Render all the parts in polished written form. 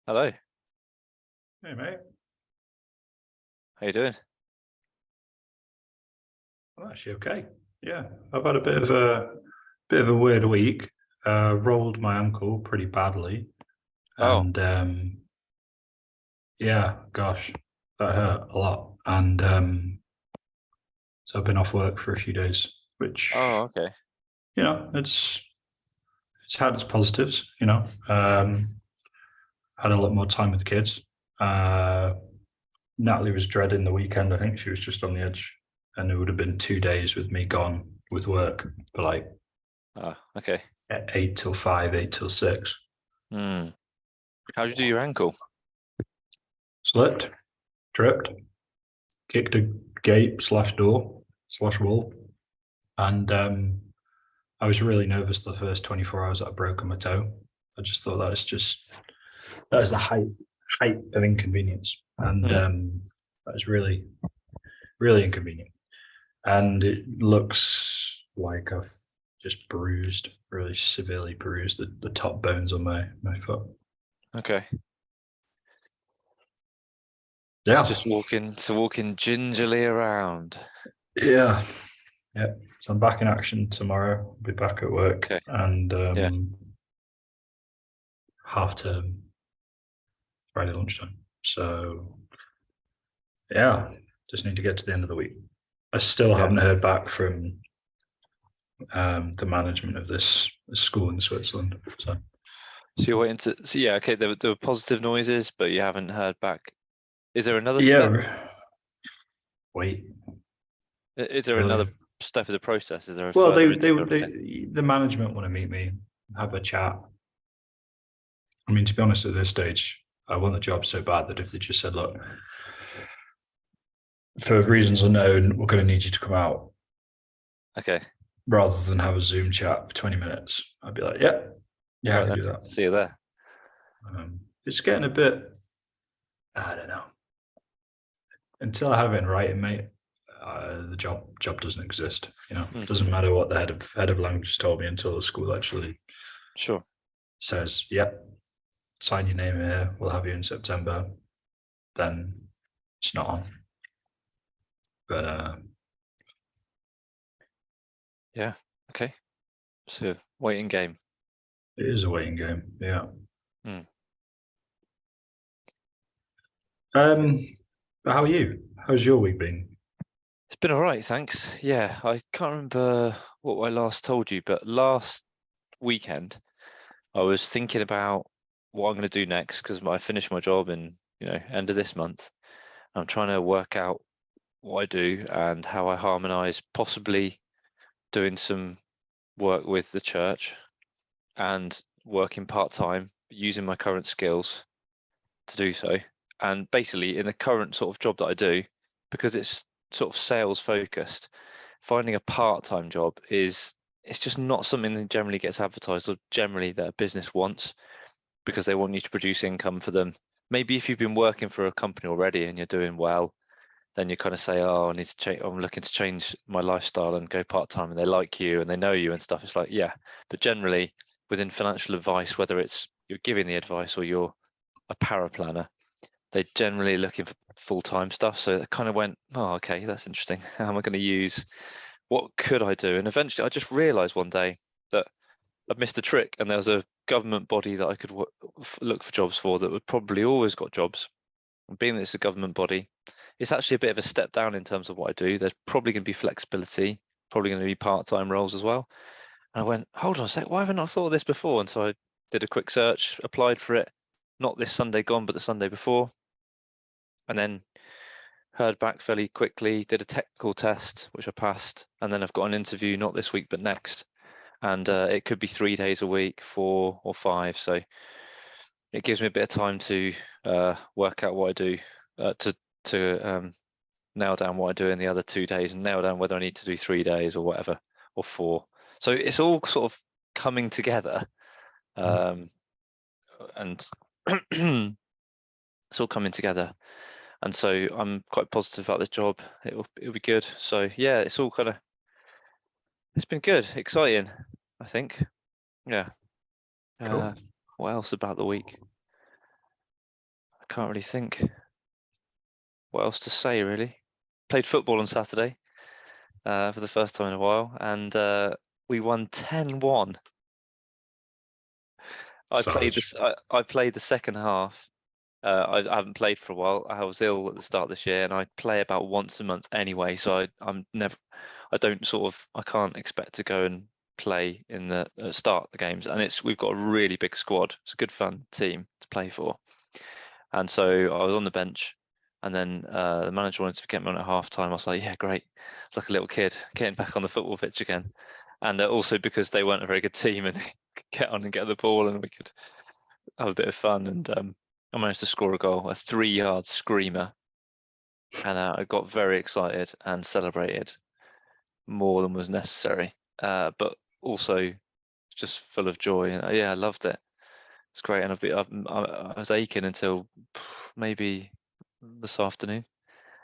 Hello, Hey mate, how you doing? I'm actually okay. Yeah, I've had a bit of a weird week. Rolled my ankle pretty badly, Oh, and yeah, gosh, that hurt a lot. And so I've been off work for a few days, which oh, okay. it's had its positives. Had a lot more time with the kids. Uh, Natalie was dreading the weekend. I think she was just on the edge, and it would have been 2 days with me gone with work for like Ah, okay. 8 till 5, 8 till 6. Hmm. How'd you do your ankle? Slipped, tripped, kicked a gate slash door slash wall, and I was really nervous the first 24 hours that I broke my toe. I just thought that is the height of inconvenience, and Hmm. that is really really inconvenient. And it looks like I've just bruised, really severely bruised the top bones on my foot. Okay. It's Yeah, just walking gingerly around. yeah. Yeah, so I'm back in action tomorrow. I'll be back at work Okay. and Yeah. half term Friday lunchtime. So yeah, just need to get to the end of the week. I still Yeah. haven't heard back from the management of this school in Switzerland. So So you're waiting to. So yeah. Okay. There were positive noises, but you haven't heard back. Is there another step? yeah, wait, Is there really? another step of the process? Is there a Well, further interview or anything? the management want to meet me, have a chat. I mean, to be honest, at this stage, I want the job so bad that if they just said, "Look, for reasons unknown, we're going to need you to come out," Okay. rather than have a Zoom chat for 20 minutes, I'd be like, yeah, I Right can then. do that. See you there. It's getting a bit, I don't know. Until I have it in writing, mate, the job doesn't exist. It doesn't Hmm. matter what the head of language told me until the school actually Sure. says, yep, sign your name here. We'll have you in September. Then it's not on. But Yeah. Okay. So waiting game. it is a waiting game. Yeah. Hmm. But how are you? How's your week been? It's been all right, thanks. Yeah, I can't remember what I last told you, but last weekend I was thinking about what I'm going to do next because I finished my job in, end of this month. I'm trying to work out what I do and how I harmonize possibly doing some work with the church and working part-time, using my current skills to do so. And basically in the current sort of job that I do, because it's sort of sales focused, finding a part-time job it's just not something that generally gets advertised or generally that a business wants because they want you to produce income for them. Maybe if you've been working for a company already and you're doing well, then you kind of say, oh, I need to change, I'm looking to change my lifestyle and go part-time, and they like you and they know you and stuff. It's like, yeah, but generally within financial advice, whether it's you're giving the advice or you're a paraplanner, they're generally looking for full-time stuff. So it kind of went, oh, okay, that's interesting. How am I going to use, what could I do? And eventually I just realized one day that I'd missed a trick and there was a government body that I could look for jobs for that would probably always got jobs. And being that it's a government body, it's actually a bit of a step down in terms of what I do. There's probably going to be flexibility, probably going to be part-time roles as well. And I went, hold on a sec, why haven't I thought of this before? And so I did a quick search, applied for it, not this Sunday gone, but the Sunday before, and then heard back fairly quickly, did a technical test, which I passed, and then I've got an interview, not this week, but next. And it could be 3 days a week, 4 or 5. So it gives me a bit of time to work out what I do, to nail down what I do in the other 2 days and nail down whether I need to do 3 days or whatever, or 4. So it's all sort of coming together. And it's all coming together. And so I'm quite positive about this job. It'll be good. So yeah, it's all kind of, it's been good, exciting, I think. Yeah. Cool. What else about the week? can't really think what else to say, really. Played football on Saturday for the first time in a while, and we won 10-1. I played Savage. this. I played the second half. I haven't played for a while. I was ill at the start of this year, and I play about once a month anyway. So I'm never. I don't sort of. I can't expect to go and play in the start the games. And we've got a really big squad. It's a good fun team to play for. And so I was on the bench, and then the manager wanted to get me on at half time. I was like, yeah, great. It's like a little kid getting back on the football pitch again. And also because they weren't a very good team and could get on and get the ball, and we could have a bit of fun. And I managed to score a goal, a 3-yard screamer. And I got very excited and celebrated more than was necessary, but also just full of joy. And yeah, I loved it. It's great, and I was aching until maybe this afternoon.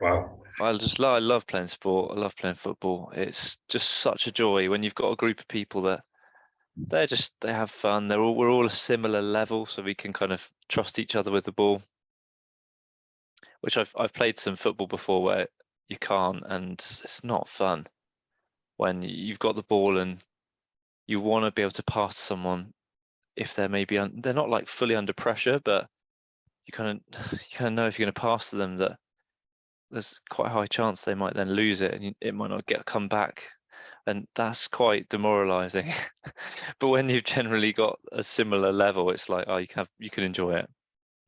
Wow. I love playing sport. I love playing football. It's just such a joy when you've got a group of people that they have fun. We're all a similar level, so we can kind of trust each other with the ball. Which I've played some football before where you can't, and it's not fun when you've got the ball and you want to be able to pass to someone if they're maybe they're not like fully under pressure, but you kind of know if you're going to pass to them that there's quite a high chance they might then lose it, and it might not come back, and that's quite demoralizing. But when you've generally got a similar level, it's like, oh, you can enjoy it,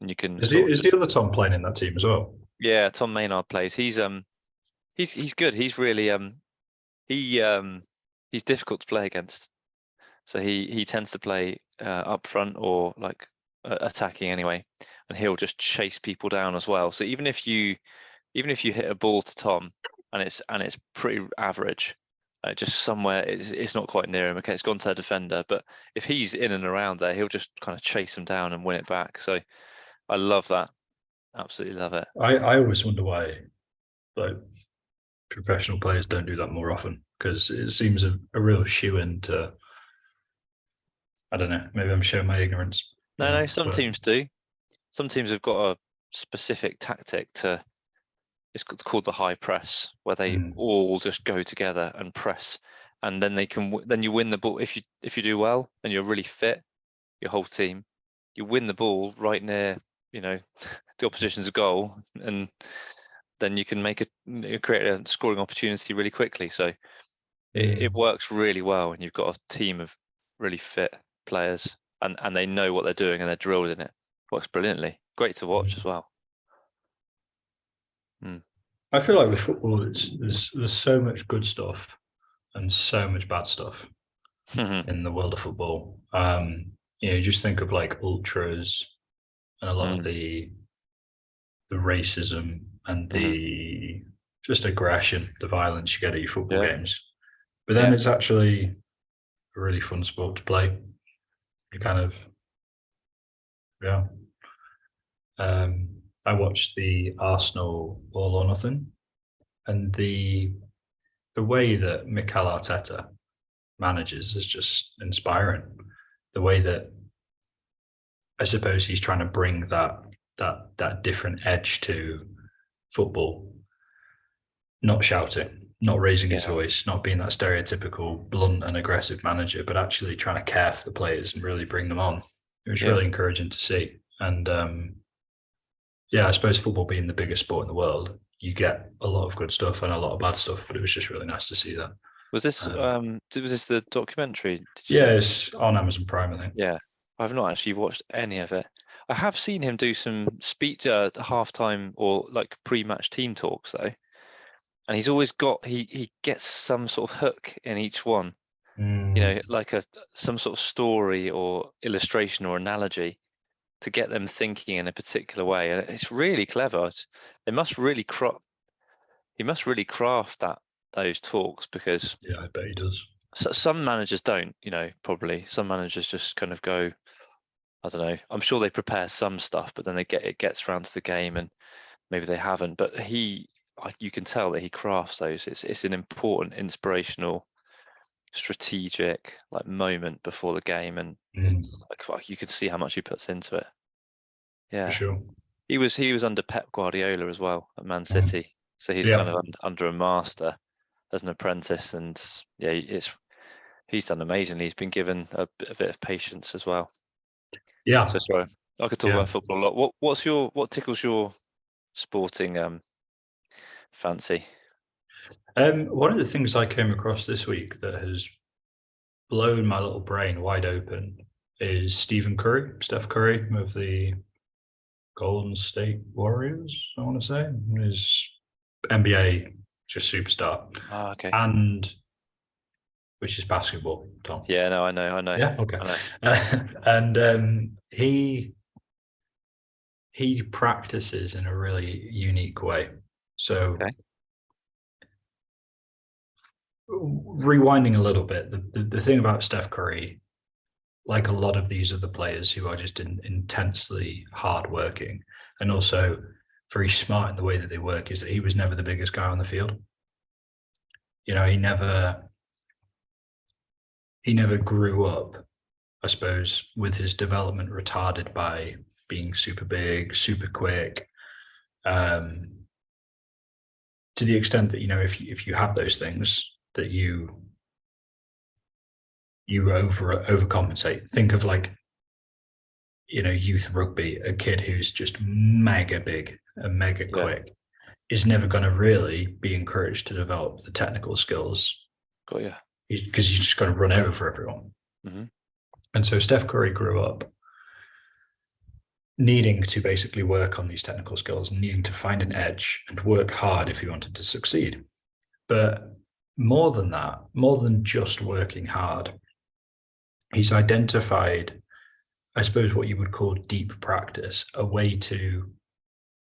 and you can Is sort of the other Tom playing in that team as well? yeah. Tom Maynard plays. He's good. He's really he's difficult to play against. So he tends to play up front or like attacking anyway, and he'll just chase people down as well. So even if you hit a ball to Tom and it's pretty average, just somewhere it's not quite near him. Okay, it's gone to a defender, but if he's in and around there, he'll just kind of chase him down and win it back. So I love that. Absolutely love it. I always wonder why like professional players don't do that more often, because it seems a real shoe-in to, I don't know, maybe I'm showing my ignorance. No, some teams do. Some teams have got a specific tactic to. It's called the high press, where they all just go together and press, and then then you win the ball if you do well and you're really fit, your whole team, you win the ball right near the opposition's goal, and then you can create a scoring opportunity really quickly. So it works really well when you've got a team of really fit players and they know what they're doing and they're drilled in it. Works brilliantly. Great to watch as well. I feel like with football, there's so much good stuff and so much bad stuff in the world of football. You just think of like ultras and a lot of the racism and the just aggression, the violence you get at your football games. But then it's actually a really fun sport to play. You kind of, I watched the Arsenal All or Nothing, and the way that Mikel Arteta manages is just inspiring. The way that I suppose he's trying to bring that different edge to football, not shouting, not raising his voice, not being that stereotypical blunt and aggressive manager, but actually trying to care for the players and really bring them on. It was really encouraging to see. And I suppose football being the biggest sport in the world, you get a lot of good stuff and a lot of bad stuff, but it was just really nice to see that. Was this the documentary? It's on Amazon Prime, I think. Yeah, I've not actually watched any of it. I have seen him do some speech halftime or like pre-match team talks though, and he's always got he gets some sort of hook in each one. Like some sort of story or illustration or analogy to get them thinking in a particular way, and it's really clever. He must really craft those talks, because I bet he does. Some managers don't, probably some managers just kind of go, I don't know. I'm sure they prepare some stuff, but then it gets around to the game and maybe they haven't. But you can tell that he crafts those. It's an important, inspirational, strategic like moment before the game, and like you can see how much he puts into it. Yeah, for sure. He was under Pep Guardiola as well at Man City, so he's kind of under a master as an apprentice, and yeah, he's done amazingly. He's been given a bit of patience as well. Yeah. So sorry, I could talk about football a lot. What tickles your sporting fancy? One of the things I came across this week that has blown my little brain wide open is Steph Curry of the Golden State Warriors, I want to say, is NBA just superstar. Oh, okay. And which is basketball, Tom. Yeah, no, I know. Yeah, okay. And he practices in a really unique way. So rewinding a little bit, the thing about Steph Curry, like a lot of these other players who are just intensely hardworking and also very smart in the way that they work, is that he was never the biggest guy on the field. You know, he never grew up, I suppose, with his development retarded by being super big, super quick. To the extent that, you know, if you have those things, that you overcompensate. Think of, like, you know, youth rugby. A kid who's just mega big and mega quick is never going to really be encouraged to develop the technical skills. Got you. Because he's just going to run over everyone. Mm-hmm. And so Steph Curry grew up needing to basically work on these technical skills and needing to find an edge and work hard if he wanted to succeed. But more than that, more than just working hard, he's identified, I suppose, what you would call deep practice, a way to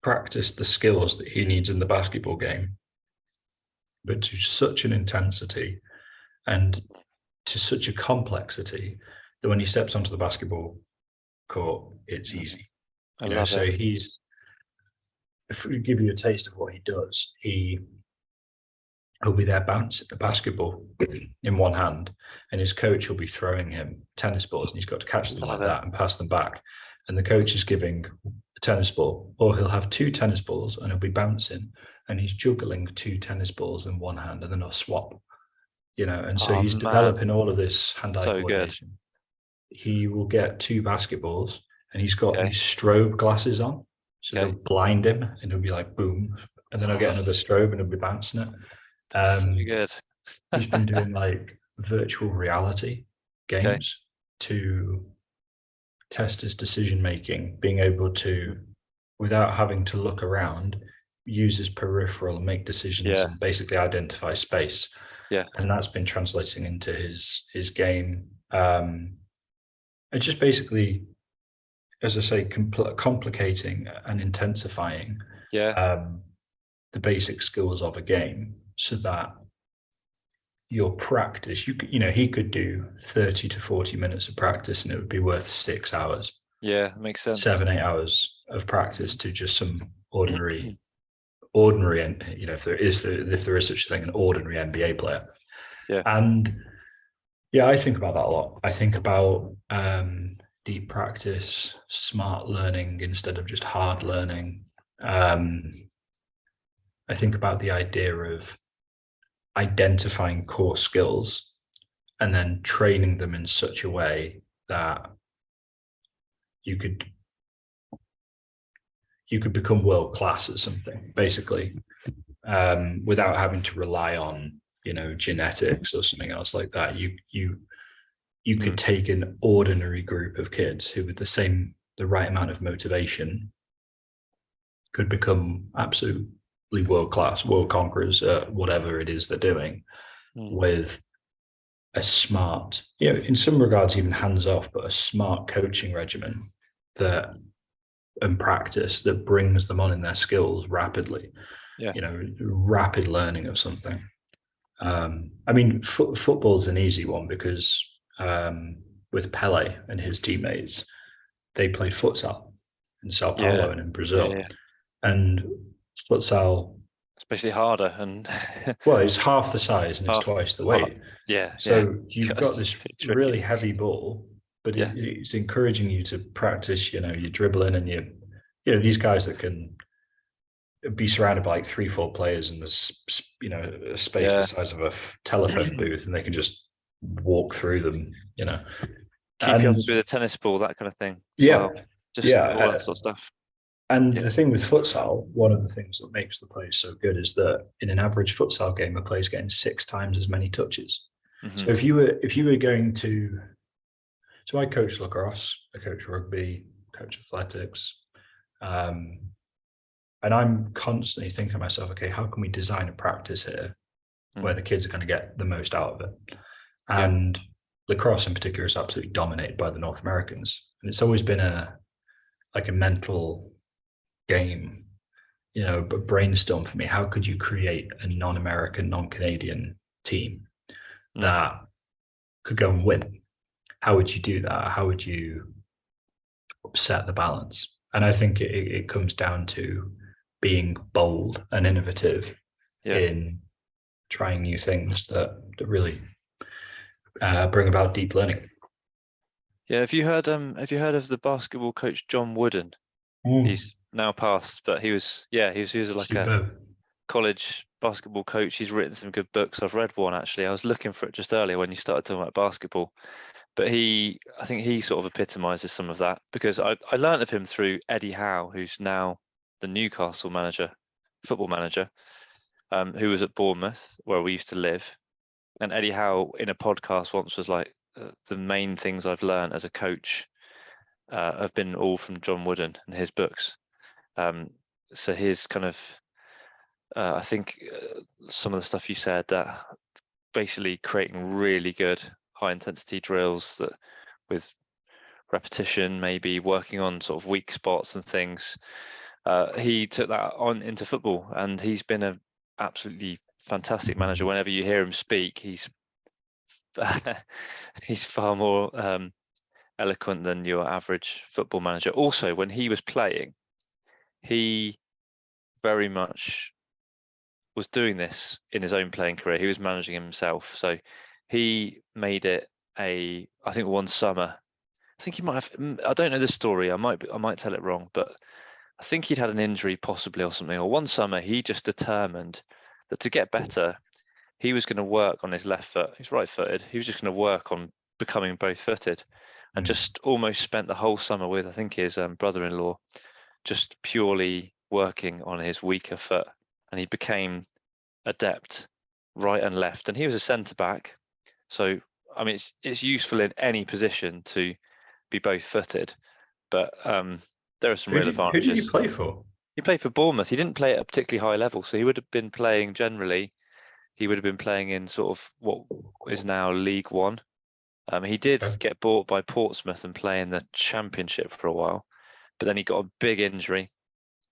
practice the skills that he needs in the basketball game, but to such an intensity and to such a complexity that when he steps onto the basketball court, it's easy. I love so it. If we give you a taste of what he does, he'll be there bouncing the basketball in one hand, and his coach will be throwing him tennis balls, and he's got to catch them like that and pass them back. And the coach is giving a tennis ball, or he'll have two tennis balls and he'll be bouncing, and he's juggling two tennis balls in one hand, and then he'll swap. You know, and so he's developing all of this hand-eye coordination. Good. He will get two basketballs, and he's got these strobe glasses on, so they'll blind him, and he'll be like boom, and then I'll get another strobe, and he'll be bouncing it. So good. He's been doing like virtual reality games to test his decision making, being able to, without having to look around, use his peripheral and make decisions and basically identify space. Yeah, and that's been translating into his game. And just basically, as I say, complicating and intensifying the basic skills of a game, so that your practice, he could do 30 to 40 minutes of practice and it would be worth 6 hours. Yeah, makes sense. 7-8 hours of practice to just some ordinary, and if there is such a thing, an ordinary NBA player. Yeah. And I think about that a lot. I think about deep practice, smart learning instead of just hard learning. I think about the idea of identifying core skills and then training them in such a way that you could become world class at something, basically, without having to rely on, genetics or something else like that. You could take an ordinary group of kids who, with the right amount of motivation, could become absolutely world class, world conquerors, whatever it is they're doing, with a smart, in some regards even hands off, but a smart coaching regimen and practice that brings them on in their skills rapidly. Rapid learning of something. Football's an easy one because with Pele and his teammates, they played futsal in Sao Paulo and in Brazil. And futsal, especially harder, and well, it's half the size and it's twice the weight. So you've got this really heavy ball, but it's encouraging you to practice, your dribbling and your these guys that can be surrounded by like 3-4 players and there's a space the size of a telephone booth and they can just walk through them, Keep you up and through the tennis ball, that kind of thing as yeah, well. Just all that sort of stuff. And the thing with futsal, one of the things that makes the players so good is that in an average futsal game, a player's getting 6 times as many touches. Mm-hmm. So if you were going to, so I coach lacrosse, I coach rugby, coach athletics, and I'm constantly thinking to myself, okay, how can we design a practice here where the kids are going to get the most out of it? And lacrosse in particular is absolutely dominated by the North Americans, and it's always been a mental game, but brainstorm for me. How could you create a non-American, non-Canadian team that could go and win? How would you do that? How would you set the balance? And I think it comes down to being bold and innovative in trying new things that really bring about deep learning. Yeah, have you heard of the basketball coach John Wooden? He's now passed, but he was like a college basketball coach. He's written some good books. I've read one actually. I was looking for it just earlier when you started talking about basketball. But I think he sort of epitomizes some of that, because I learned of him through Eddie Howe, who's now the Newcastle football manager, who was at Bournemouth where we used to live. And Eddie Howe in a podcast once was like, the main things I've learned as a coach have been all from John Wooden and his books. So his kind of, I think some of the stuff you said, that basically creating really good high intensity drills that with repetition, maybe working on sort of weak spots and things. He took that on into football, and he's been an absolutely fantastic manager. Whenever you hear him speak, he's far more eloquent than your average football manager. Also, when he was playing, he very much was doing this in his own playing career. He was managing himself, so he made it I think one summer, I think he might have, I don't know the story, I might tell it wrong, but I think he'd had an injury possibly or something, or one summer he just determined that to get better, he was going to work on his left foot. He's right-footed. He was just going to work on becoming both-footed, and just almost spent the whole summer with, I think, his brother-in-law, just purely working on his weaker foot, and he became adept right and left. And he was a centre-back, so I mean, it's useful in any position to be both-footed, but there are some real advantages. Who did he play for? He played for Bournemouth. He didn't play at a particularly high level, so he would have been playing generally. He would have been playing in sort of what is now League One. He did get bought by Portsmouth and play in the Championship for a while, but then he got a big injury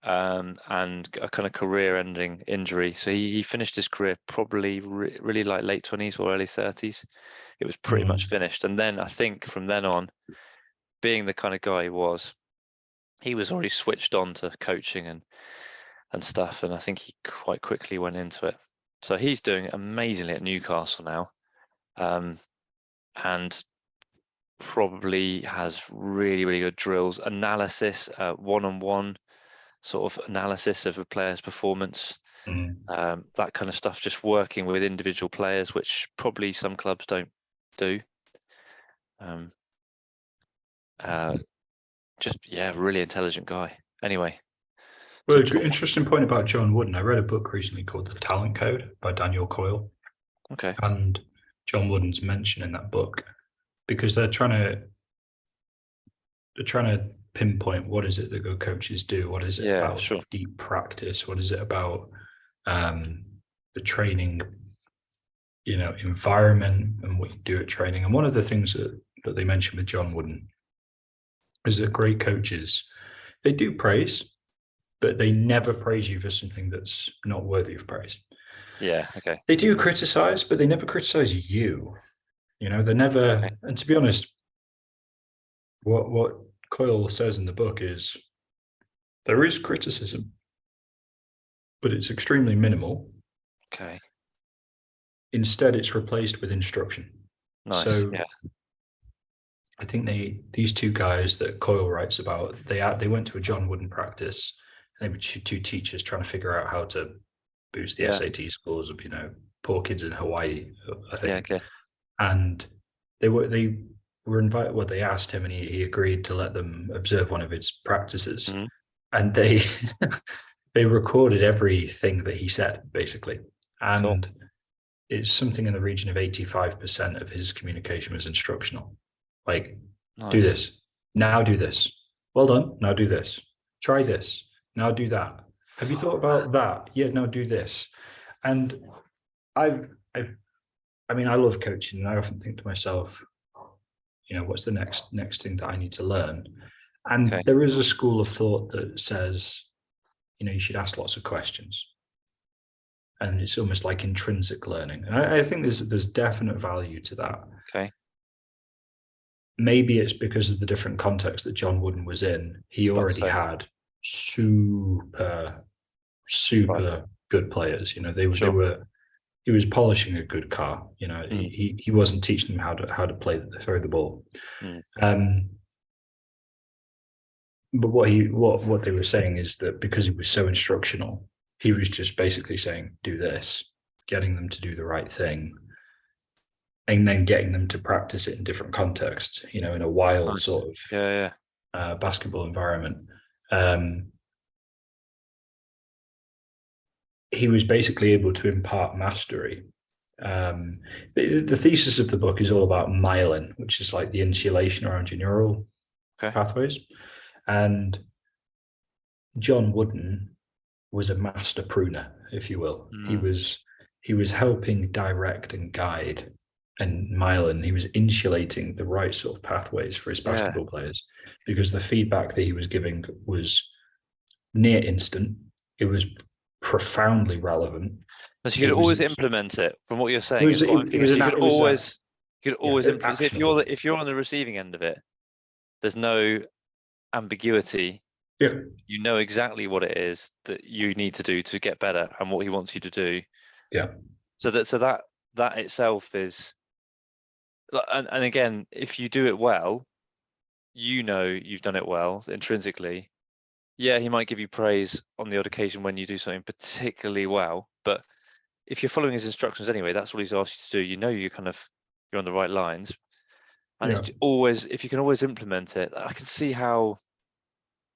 and a kind of career-ending injury. So he finished his career probably really like late 20s or early 30s. It was pretty much finished. And then I think from then on, being the kind of guy he was already switched on to coaching and stuff. And I think he quite quickly went into it. So he's doing amazingly at Newcastle now, and probably has really, really good drills, analysis, one-on-one sort of analysis of a player's performance, that kind of stuff, just working with individual players, which probably some clubs don't do. Really intelligent guy. Anyway. Well, interesting point about John Wooden. I read a book recently called The Talent Code by Daniel Coyle. Okay. And John Wooden's mentioned in that book, because they're trying to pinpoint what is it that good coaches do, what is it about deep practice, what is it about the training, environment and what you do at training. And one of the things that they mentioned with John Wooden is that great coaches, they do praise, but they never praise you for something that's not worthy of praise. Yeah, okay. They do criticize, but they never criticize you. They never, okay. And to be honest, what Coyle says in the book is there is criticism, but it's extremely minimal. Okay. Instead, it's replaced with instruction. Nice. So I think these two guys that Coyle writes about, they went to a John Wooden practice. And they were two teachers trying to figure out how to boost the Yeah. SAT scores of poor kids in Hawaii, I think. Yeah. Okay. And they were invited. Well, they asked him, and he agreed to let them observe one of his practices. Mhm. And they they recorded everything that he said, basically. Cool. And it's something in the region of 85% of his communication was instructional. Like, do Nice. this. Now do this. Well done. Now do this. Try this. Now do that. Have you thought about that? Yeah, now do this. And I mean, I love coaching, and I often think to myself, what's the next thing that I need to learn? And Okay. there is a school of thought that says, you should ask lots of questions. And it's almost like intrinsic learning. And I think there's definite value to that. Okay. Maybe it's because of the different context that John Wooden was in. He already had super good players. He was polishing a good car. He wasn't teaching them how to throw the ball. But what they were saying is that because he was so instructional, he was just basically saying, do this, getting them to do the right thing, and then getting them to practice it in different contexts, in a wild sort of basketball environment. He was basically able to impart mastery. The thesis of the book is all about myelin, which is like the insulation around your neural pathways. And John Wooden was a master pruner, if you will. He was helping direct and guide, and myelin, he was insulating the right sort of pathways for his basketball players, because the feedback that he was giving was near instant. It was profoundly relevant. So you could always implement it. From what you're saying, you could always implement it. If you're on the receiving end of it, there's no ambiguity. Yeah. You know exactly what it is that you need to do to get better and what he wants you to do. Yeah. So that itself is, and again, if you do it well, you've done it well intrinsically. Yeah, he might give you praise on the odd occasion when you do something particularly well, but if you're following his instructions anyway, that's what he's asked you to do. You're on the right lines, and it's always, if you can always implement it, I can see how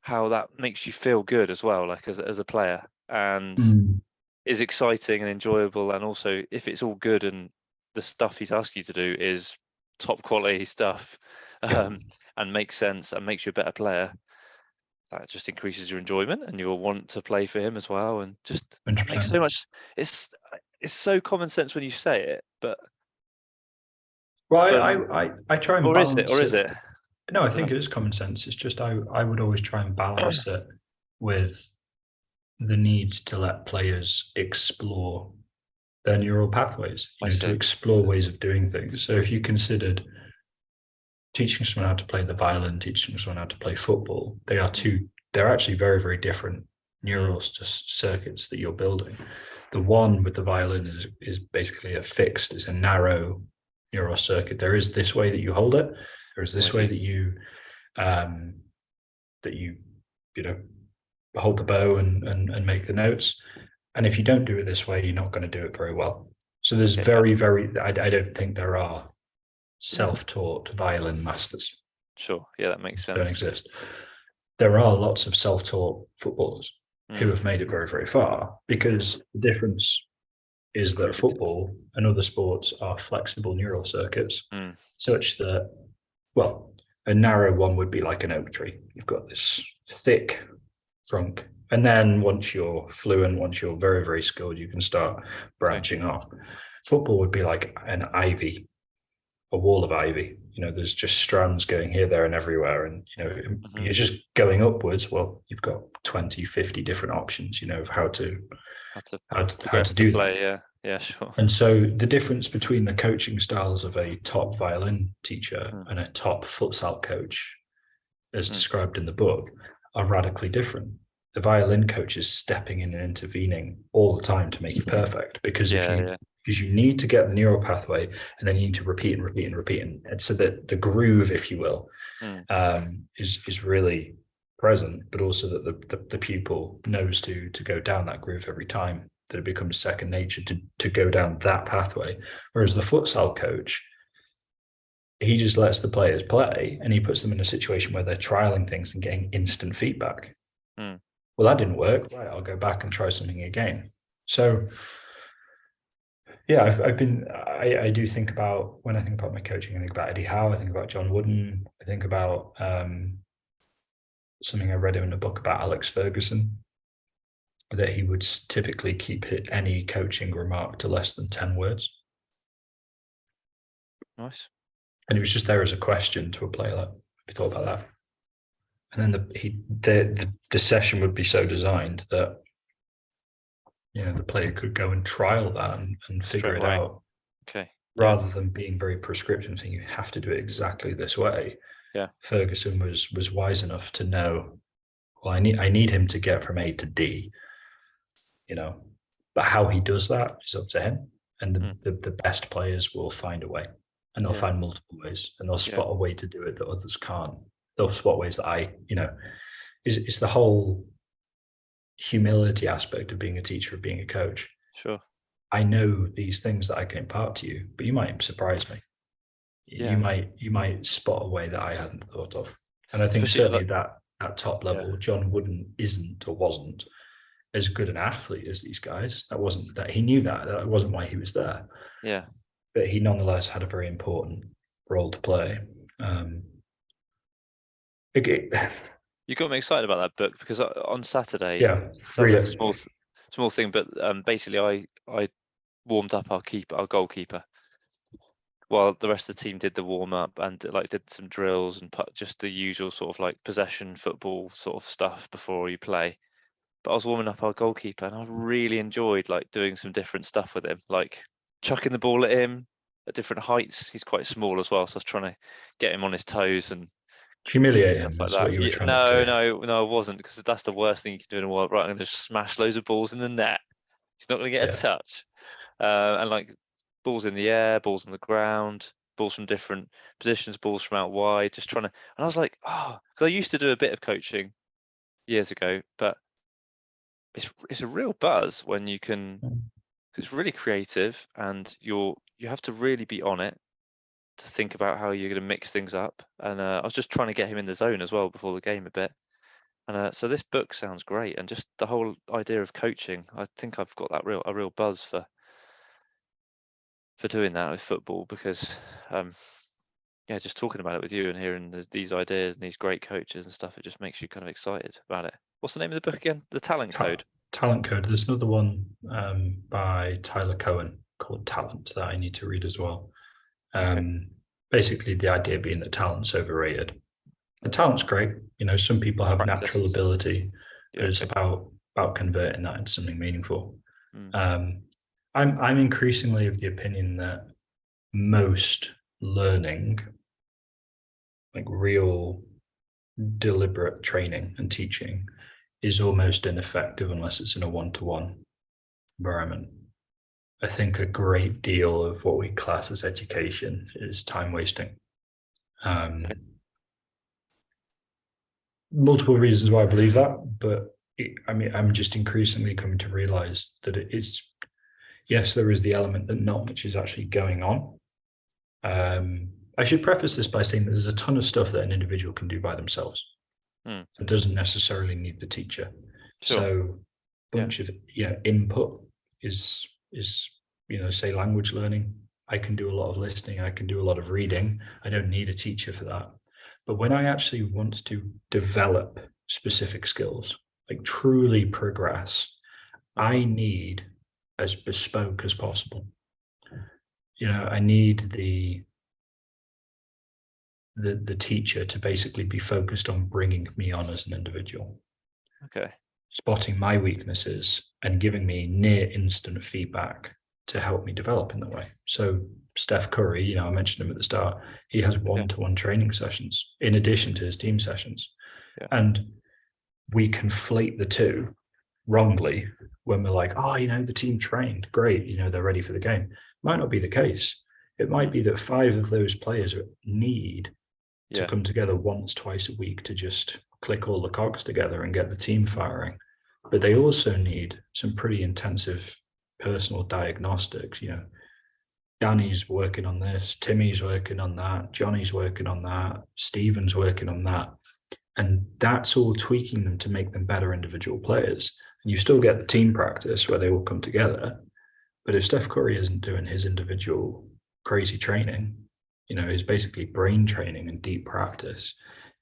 that makes you feel good as well, like as a player, and is exciting and enjoyable. And also, if it's all good and the stuff he's asked you to do is top quality stuff, and makes sense and makes you a better player, that just increases your enjoyment and you'll want to play for him as well. And just that makes so much. It's so common sense when you say it, but I try and balance it. Or is it? No, I think it is common sense. It's just I would always try and balance it with the need to let players explore their neural pathways, to explore ways of doing things. So if you considered teaching someone how to play the violin, teaching someone how to play football, they're actually very, very different neural circuits that you're building. The one with the violin is basically it's a narrow neural circuit. There is this way that you hold it. There is this way that you hold the bow and make the notes. And if you don't do it this way, you're not going to do it very well. So there's I don't think there are self-taught violin masters. Sure. Yeah, that makes sense. Don't exist. There are lots of self-taught footballers who have made it very, very far, because the difference is that football and other sports are flexible neural circuits, such that, well, a narrow one would be like an oak tree. You've got this thick trunk, and then once you're fluent, once you're very, very skilled, you can start branching off. Football would be like an ivy, a wall of ivy. There's just strands going here, there, and everywhere, and you're just going upwards. Well, you've got 20, 50 different options, of how to do play. Yeah, sure. And so the difference between the coaching styles of a top violin teacher and a top futsal coach, as described in the book, are radically different. the violin coach is stepping in and intervening all the time to make it perfect, because because you need to get the neural pathway, and then you need to repeat and repeat and repeat, and so that the groove, if you will, is really present, but also that the pupil knows to go down that groove every time, that it becomes second nature to go down that pathway. Whereas the futsal coach, he just lets the players play, and he puts them in a situation where they're trialing things and getting instant feedback. Well, that didn't work. Right, I'll go back and try something again. So, yeah, I do think about, when I think about my coaching, I think about Eddie Howe, I think about John Wooden, I think about something I read in a book about Alex Ferguson, that he would typically keep any coaching remark to less than 10 words. Nice. And it was just there as a question to a player. Like, have you thought about that? And then the session would be so designed that, you know, the player could go and trial that and figure it out. Okay. Rather than being very prescriptive and saying you have to do it exactly this way. Yeah. Ferguson was wise enough to know, well, I need him to get from A to D, you know, but how he does that is up to him. And the best players will find a way, and they'll find multiple ways, and they'll spot a way to do it that others can't. They'll spot ways that it's the whole humility aspect of being a teacher, of being a coach. Sure. I know these things that I can impart to you, but you might surprise me. You might spot a way that I hadn't thought of. And I think certainly that at top level, John Wooden wasn't as good an athlete as these guys. That wasn't that he knew that wasn't why he was there. Yeah. But he nonetheless had a very important role to play. You got me excited about that book, because on Saturday, sounds like a small thing, but basically I warmed up our goalkeeper, while the rest of the team did the warm up and did some drills and just the usual sort of like possession football sort of stuff before you play. But I was warming up our goalkeeper, and I really enjoyed doing some different stuff with him, like chucking the ball at him at different heights. He's quite small as well, so I was trying to get him on his toes and humiliate him. That's what you were trying to do. No, I wasn't, because that's the worst thing you can do in a world. Right, I'm going to just smash loads of balls in the net. He's not going to get a touch. And balls in the air, balls on the ground, balls from different positions, balls from out wide, just trying to. And I was like, because I used to do a bit of coaching years ago, but it's a real buzz when you can. It's really creative, and you have to really be on it to think about how you're going to mix things up. And I was just trying to get him in the zone as well before the game a bit. And so this book sounds great, and just the whole idea of coaching, I think I've got a real buzz for doing that with football, because just talking about it with you and hearing these ideas and these great coaches and stuff, it just makes you kind of excited about it. What's the name of the book again? The Talent Code. Talent Code. There's another one by Tyler Cohen called Talent that I need to read as well. Basically the idea being that talent's overrated. And talent's great. You know, some people have natural ability, but it's about converting that into something meaningful. I'm increasingly of the opinion that most learning, like real deliberate training and teaching, is almost ineffective unless it's in a one-to-one environment. I think a great deal of what we class as education is time wasting. Multiple reasons why I believe that, but I'm just increasingly coming to realize that it's, yes, there is the element that not much is actually going on. I should preface this by saying that there's a ton of stuff that an individual can do by themselves. It doesn't necessarily need the teacher. Sure. So bunch of input is say language learning. I can do a lot of listening, I can do a lot of reading. I don't need a teacher for that. But when I actually want to develop specific skills, like truly progress, I need as bespoke as possible. I need the teacher to basically be focused on bringing me on as an individual. Okay. Spotting my weaknesses and giving me near instant feedback to help me develop in that way. So Steph Curry, I mentioned him at the start, he has one-to-one training sessions in addition to his team sessions. And we conflate the two wrongly when we're like, oh, the team trained, great, they're ready for the game. Might not be the case. It might be that 5 of those players need to come together once, twice a week to just click all the cogs together and get the team firing. But they also need some pretty intensive personal diagnostics. Danny's working on this, Timmy's working on that, Johnny's working on that, Stephen's working on that. And that's all tweaking them to make them better individual players. And you still get the team practice where they all come together. But if Steph Curry isn't doing his individual crazy training, his basically brain training and deep practice,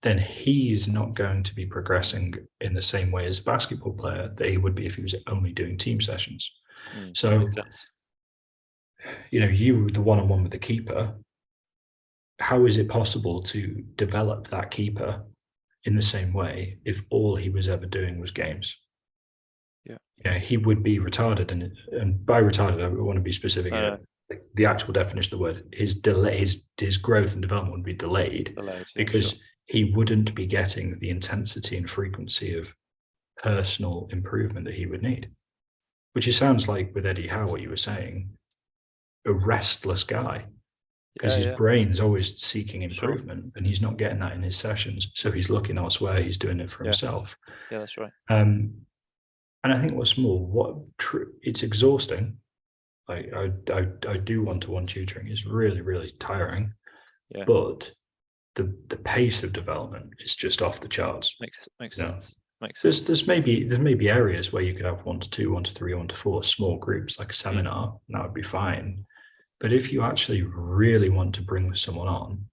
then he's not going to be progressing in the same way as a basketball player that he would be if he was only doing team sessions. So, makes sense. You, the one-on-one with the keeper, how is it possible to develop that keeper in the same way if all he was ever doing was games? He would be retarded, and by retarded, I want to be specific. The actual definition of the word, his growth and development would be delayed because he wouldn't be getting the intensity and frequency of personal improvement that he would need. Which it sounds like with Eddie Howe, what you were saying, a restless guy, because his brain's always seeking improvement, and he's not getting that in his sessions. So he's looking elsewhere. He's doing it for himself. Yeah, that's right. And I think what's more, it's exhausting. I do one-to-one tutoring. It's really, really tiring. But the pace of development is just off the charts. Makes sense. Makes sense. There's maybe areas where you could have 1 to 2, 1 to 3, 1 to 4 small groups, like a seminar, and that would be fine. But if you actually really want to bring someone on,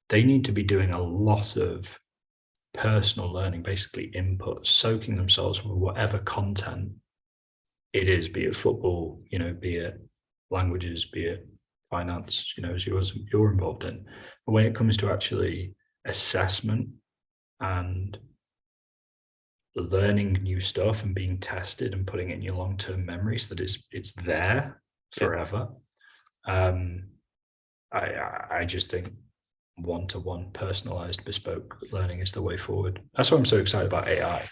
they need to be doing a lot of personal learning, basically input, soaking themselves with whatever content it is, be it football, be it languages, be it finance, as you're involved in. But when it comes to actually assessment and learning new stuff and being tested and putting it in your long-term memory so that it's there forever, I just think one-to-one personalized bespoke learning is the way forward. That's why I'm so excited about AI.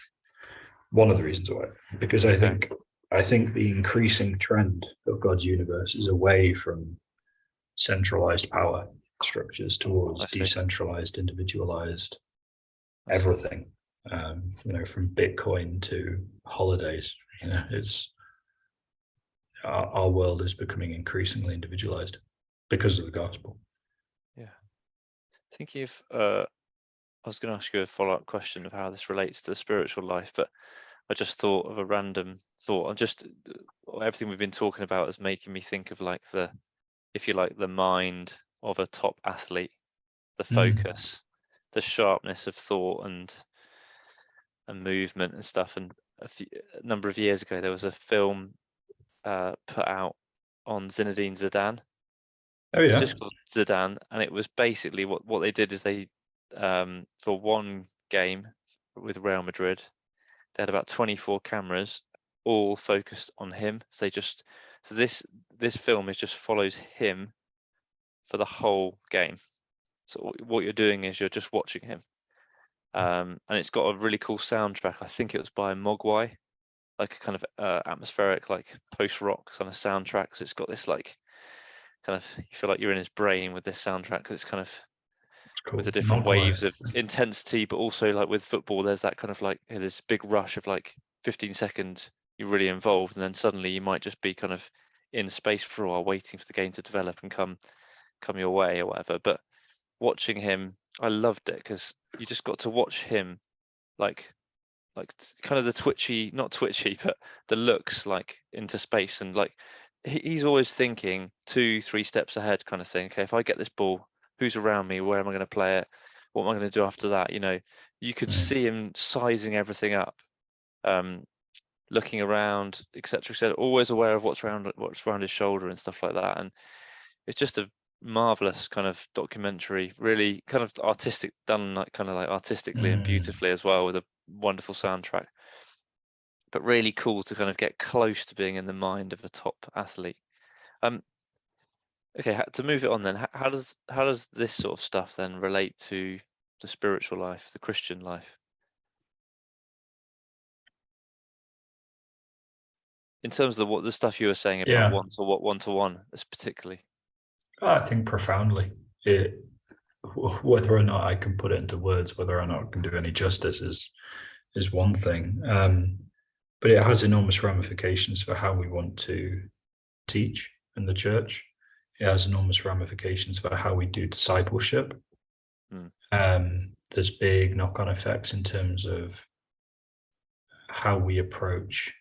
One of the reasons why, because I think the increasing trend of God's universe is away from centralized power structures towards decentralized, individualized everything. From Bitcoin to holidays, it's our world is becoming increasingly individualized because of the gospel. Thinking of, I was going to ask you a follow-up question of how this relates to the spiritual life, but I just thought of a random thought. Everything we've been talking about is making me think of like the mind of a top athlete, the focus, the sharpness of thought and movement and stuff. And a number of years ago, there was a film put out on Zinedine Zidane. It's just called Zidane, and it was basically what they did is they for one game with Real Madrid, they had about 24 cameras all focused on him. So this film just follows him for the whole game. So what you're doing is you're just watching him, and it's got a really cool soundtrack. I think it was by Mogwai, like a kind of atmospheric, like post-rock kind of soundtrack. So it's got this like kind of, you feel like you're in his brain with this soundtrack, because it's kind of with the different waves of intensity, but also like with football, there's that kind of like this big rush of like 15 seconds you're really involved, and then suddenly you might just be kind of in space for a while waiting for the game to develop and come your way or whatever. But watching him, I loved it because you just got to watch him like kind of the twitchy, not twitchy, but the looks like into space, and like he's always thinking 2-3 steps ahead kind of thing. Okay, if I get this ball, who's around me? Where am I going to play it? What am I going to do after that? You could see him sizing everything up, looking around, etc., always aware of what's around his shoulder and stuff like that. And it's just a marvelous kind of documentary, really kind of artistic, done like kind of like artistically and beautifully as well, with a wonderful soundtrack. But really cool to kind of get close to being in the mind of a top athlete. Okay, to move it on then, how does this sort of stuff then relate to the spiritual life, the Christian life? in terms of the stuff you were saying about Yeah. one-to-one, particularly. I think profoundly. Whether or not I can put it into words, whether or not I can do any justice is one thing. But it has enormous ramifications for how we want to teach in the church. It has enormous ramifications for how we do discipleship. There's big knock-on effects in terms of how we approach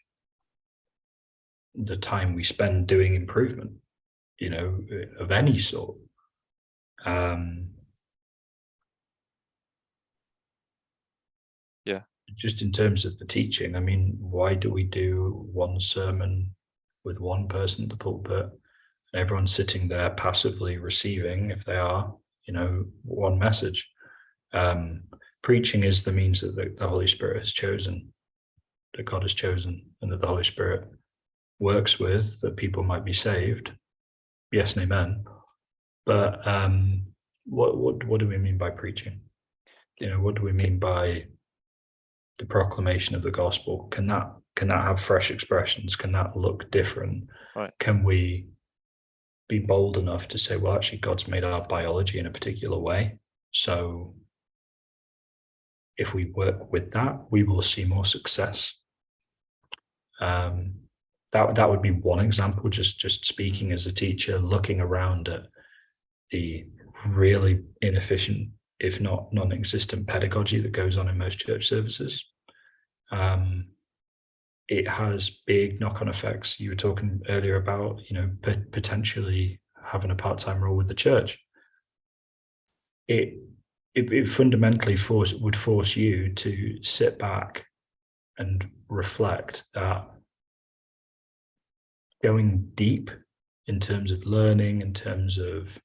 the time we spend doing improvement, of any sort. Yeah. Just in terms of the teaching, I mean, why do we do one sermon with one person at the pulpit and everyone sitting there passively receiving, if they are, one message? Preaching is the means that the Holy Spirit has chosen, that God has chosen, and that the Holy Spirit works with, that people might be saved. Yes and amen. But what do we mean by preaching? What do we mean by the proclamation of the gospel? Can that have fresh expressions? Can that look different? Right. Can we be bold enough to say, well, actually, God's made our biology in a particular way, so if we work with that, we will see more success. That would be one example. Just speaking as a teacher, looking around at the really inefficient, if not non-existent pedagogy that goes on in most church services. It has big knock-on effects. You were talking earlier about, potentially having a part-time role with the church. It fundamentally would force you to sit back and reflect that going deep in terms of learning, in terms of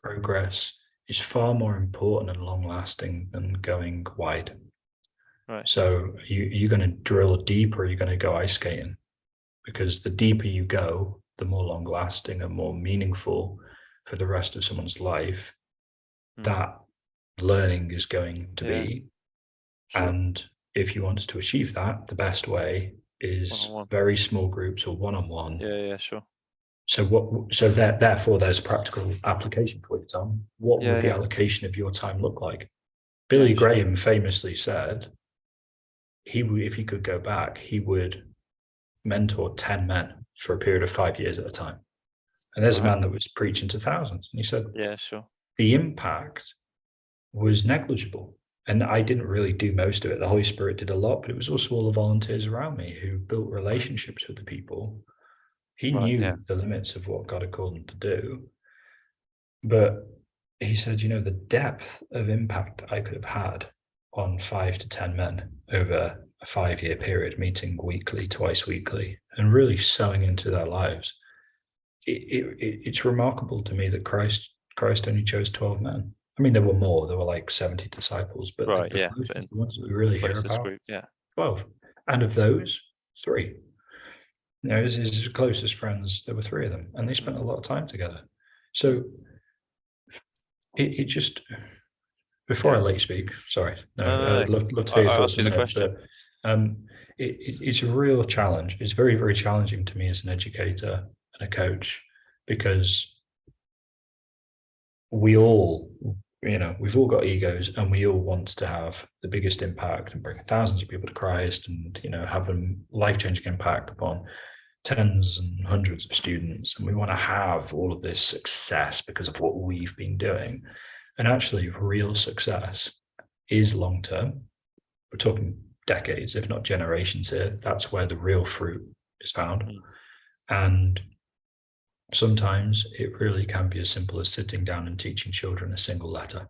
progress, is far more important and long-lasting than going wide. Right. So you're going to drill deep, or you're going to go ice skating, because the deeper you go, the more long-lasting and more meaningful for the rest of someone's life that learning is going to be. Sure. And if you want to achieve that, the best way is One-on-one. very small groups or one-on-one. Yeah, sure. So therefore there's practical application for you, Tom. What would the allocation of your time look like? Billy Graham famously said if he could go back, he would mentor 10 men for a period of 5 years at a time. And there's a man that was preaching to thousands, and he said, the impact was negligible. And I didn't really do most of it. The Holy Spirit did a lot, but it was also all the volunteers around me who built relationships with the people. He knew the limits of what God had called him to do. But he said, the depth of impact I could have had on 5 to 10 men over a 5-year period, meeting weekly, twice weekly, and really sowing into their lives. It's remarkable to me that Christ only chose 12 men. I mean, there were more. There were like 70 disciples, but the ones that we really hear about, group, 12. And of those, 3. His closest friends, there were 3 of them, and they spent a lot of time together. So it just, before I let you speak, sorry, I'd love to hear your thoughts on it, but it's a real challenge. It's very, very challenging to me as an educator and a coach, because we've all got egos, and we all want to have the biggest impact and bring thousands of people to Christ, and have a life-changing impact upon tens and hundreds of students, and we want to have all of this success because of what we've been doing. And actually, real success is long-term. We're talking decades, if not generations here. That's where the real fruit is found. And sometimes it really can be as simple as sitting down and teaching children a single letter,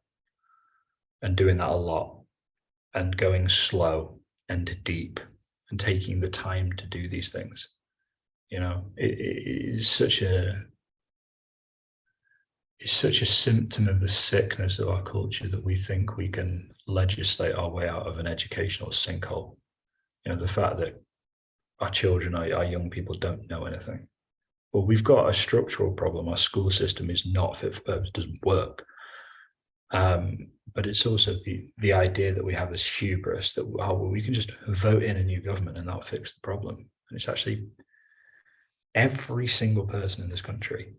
and doing that a lot, and going slow and deep, and taking the time to do these things. It's such a symptom of the sickness of our culture that we think we can legislate our way out of an educational sinkhole. The fact that our children, our young people, don't know anything. Well, we've got a structural problem. Our school system is not fit for purpose, doesn't work. But it's also the idea that we have this hubris that we can just vote in a new government and that'll fix the problem. And it's actually every single person in this country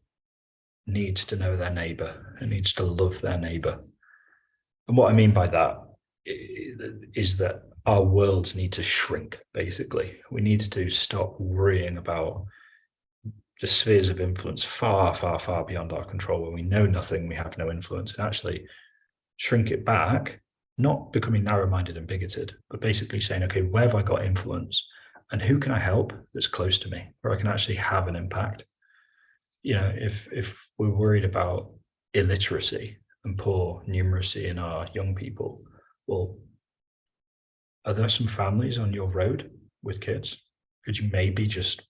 needs to know their neighbor and needs to love their neighbor. And what I mean by that is that our worlds need to shrink, basically. We need to stop worrying about the spheres of influence far, far, far beyond our control, where we know nothing, we have no influence, and actually shrink it back, not becoming narrow-minded and bigoted, but basically saying, okay, where have I got influence? And who can I help that's close to me, where I can actually have an impact? You know, if we're worried about illiteracy and poor numeracy in our young people, well, are there some families on your road with kids? Could you maybe just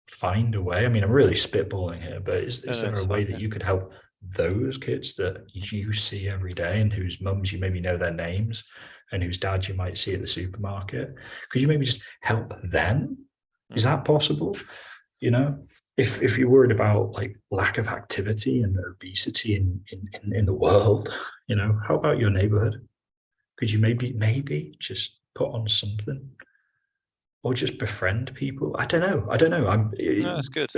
find a way? I mean, I'm really spitballing here, but is there a way that you could help those kids that you see every day and whose mums you maybe know their names and whose dads you might see at the supermarket? Could you maybe just help them? Is that possible? You know, if you're worried about like lack of activity and obesity in the world, you know, how about your neighborhood? Could you maybe just put on something, or just befriend people? I don't know. No, that's good.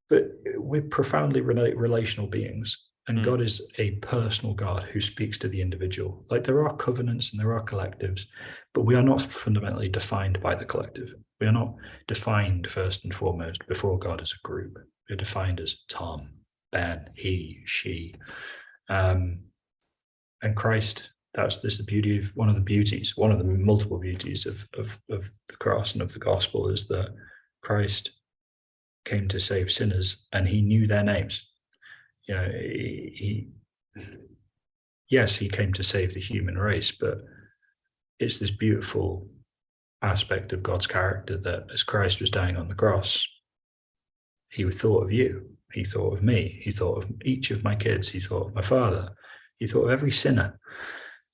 But we're profoundly relational beings, and God is a personal God who speaks to the individual. Like, there are covenants and there are collectives, but we are not fundamentally defined by the collective. We are not defined first and foremost before God as a group. We're defined as Tom, Ben, he, she, and Christ. This is the beauty of one of the multiple beauties of the cross and of the gospel, is that Christ came to save sinners and he knew their names. You know, he came to save the human race, but it's this beautiful aspect of God's character that as Christ was dying on the cross, he thought of you, he thought of me, he thought of each of my kids, he thought of my father, he thought of every sinner.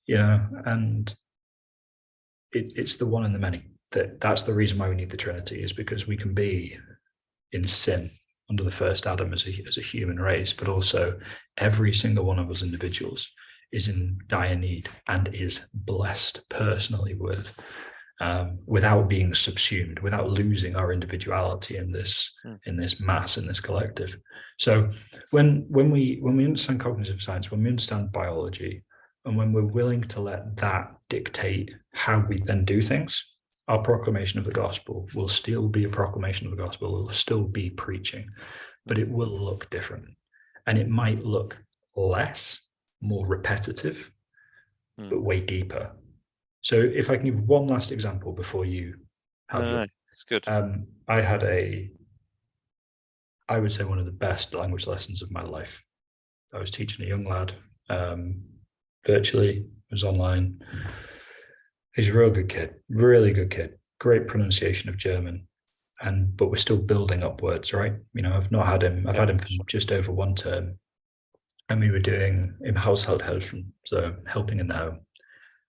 You know, and it's the one and the many. That's the reason why we need the Trinity, is because we can be in sin under the first Adam as a human race, but also every single one of us individuals is in dire need and is blessed personally with, without being subsumed, without losing our individuality in this mass, in this collective. So when we understand cognitive science, when we understand biology, and when we're willing to let that dictate how we then do things, our proclamation of the gospel will still be a proclamation of the gospel. It will still be preaching, but it will look different. And it might look less, more repetitive, but way deeper. So if I can give one last example before you have it's good. I had I would say one of the best language lessons of my life. I was teaching a young lad, virtually, was online. He's a real good kid, really good kid, great pronunciation of German, but we're still building up words, right? You know, I've had him for just over one term, and we were doing im Haushalthelfen, so helping in the home,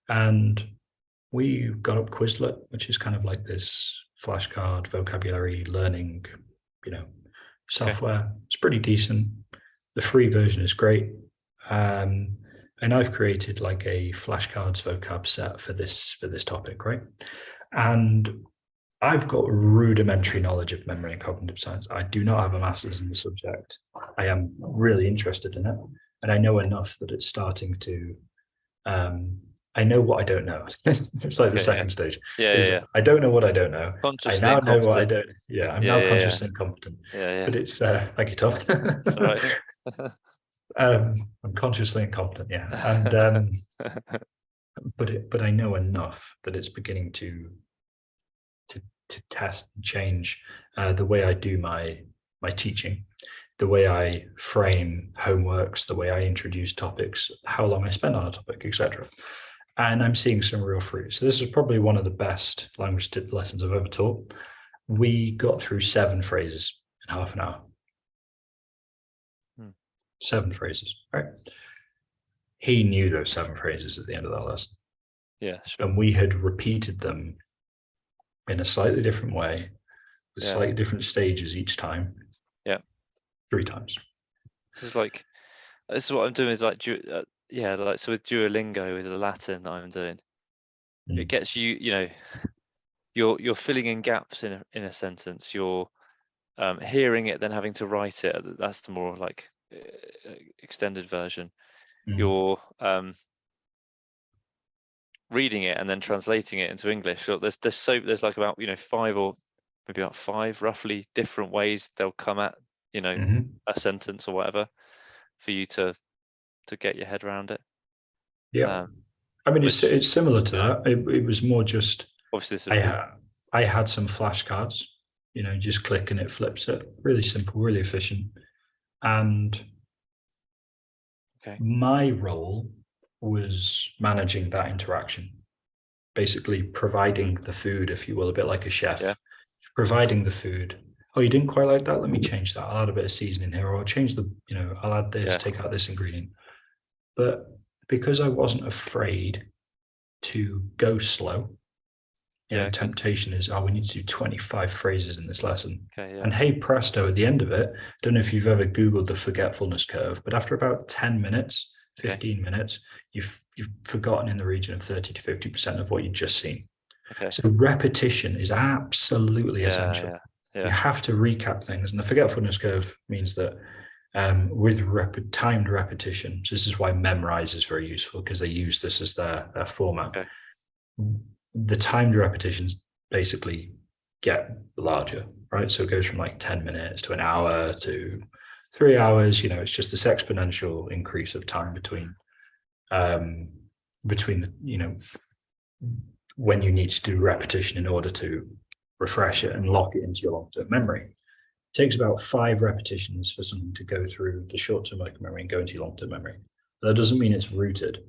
and we got up Quizlet, which is kind of like this flashcard vocabulary learning, you know, software. It's pretty decent. The free version is great. And I've created like a flashcards vocab set for this topic, right? And I've got rudimentary knowledge of memory and cognitive science. I do not have a master's in the subject. I am really interested in it, and I know enough that it's starting to. I know what I don't know. It's like the second stage. I don't know what I don't know. I now know what I don't. Yeah, I'm now consciously incompetent. But it's thank you, Tom. That's all right. I'm consciously incompetent, and but I know enough that it's beginning to test and change the way I do my teaching, the way I frame homeworks, the way I introduce topics, how long I spend on a topic, etc. And I'm seeing some real fruit. So this is probably one of the best language lessons I've ever taught. We got through 7 phrases in half an hour. 7 phrases, right? He knew those 7 phrases at the end of that lesson. Yeah, sure. And we had repeated them in a slightly different way, with slightly different stages each time. Yeah. 3 times. This is what I'm doing, is like, like, so with Duolingo, with the Latin that I'm doing, it gets you, you know, you're filling in gaps in a sentence. You're hearing it, then having to write it. That's the more like extended version. You're reading it and then translating it into English. So there's like about 5 or maybe about 5 roughly different ways they'll come at a sentence or whatever for you to get your head around it. Yeah. I mean, it's similar to that. It was more just obviously this is I had some flashcards, just click and it flips it. Really simple, really efficient. And my role was managing that interaction, basically providing the food, if you will, a bit like a chef, providing the food. Oh, you didn't quite like that? Let me change that. I'll add a bit of seasoning here, or I'll change I'll add this, take out this ingredient. But because I wasn't afraid to go slow, temptation is, we need to do 25 phrases in this lesson. And hey presto, at the end of it, I don't know if you've ever Googled the forgetfulness curve, but after about 10 minutes, 15 minutes, you've forgotten in the region of 30 to 50% of what you've just seen. So repetition is absolutely essential. You have to recap things. And the forgetfulness curve means that with timed repetition, so this is why Memrise is very useful, because they use this as their format. The timed repetitions basically get larger, right? So it goes from like 10 minutes to an hour to 3 hours. It's just this exponential increase of time between when you need to do repetition in order to refresh it and lock it into your long-term memory. It takes about 5 repetitions for something to go through the short-term working memory and go into your long-term memory. That doesn't mean it's rooted.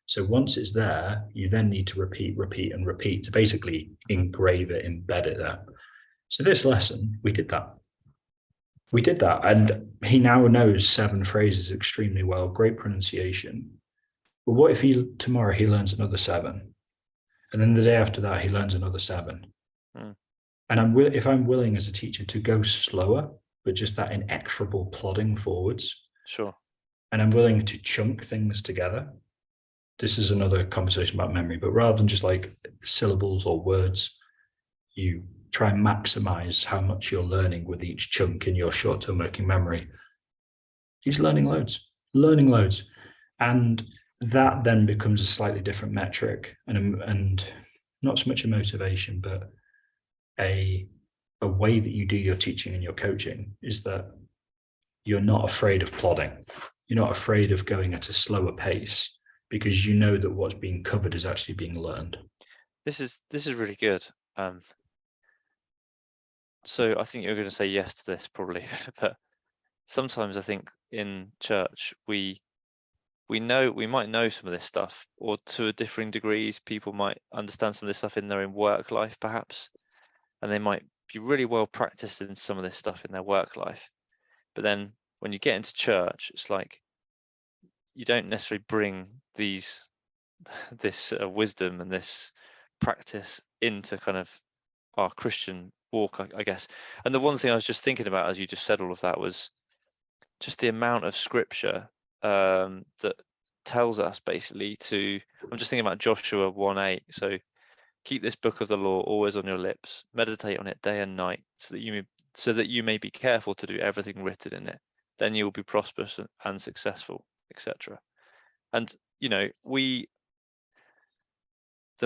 So once it's there, you then need to repeat, and repeat to basically engrave it, embed it there. So this lesson, we did that. And he now knows 7 phrases extremely well, great pronunciation. But what if tomorrow he learns another 7? And then the day after that, he learns another 7. And if I'm willing as a teacher to go slower, but just that inexorable plodding forwards. Sure. And I'm willing to chunk things together. This is another conversation about memory, but rather than just like syllables or words, you try and maximize how much you're learning with each chunk in your short-term working memory. He's learning loads. And that then becomes a slightly different metric and not so much a motivation, but a way that you do your teaching and your coaching is that you're not afraid of plodding. You're not afraid of going at a slower pace because you know that what's being covered is actually being learned. This is really good. So I think you're going to say yes to this probably, but sometimes I think in church we might know some of this stuff, or to a differing degrees, people might understand some of this stuff in their own work life perhaps, and they might be really well practiced in some of this stuff in their work life. But then when you get into church, it's like you don't necessarily bring this wisdom and this practice into kind of our Christian walk, I guess. And the one thing I was just thinking about as you just said all of that was just the amount of scripture that tells us basically I'm just thinking about Joshua 1:8. So keep this book of the law always on your lips, meditate on it day and night, so that you may be careful to do everything written in it. Then you will be prosperous and successful, etc. And the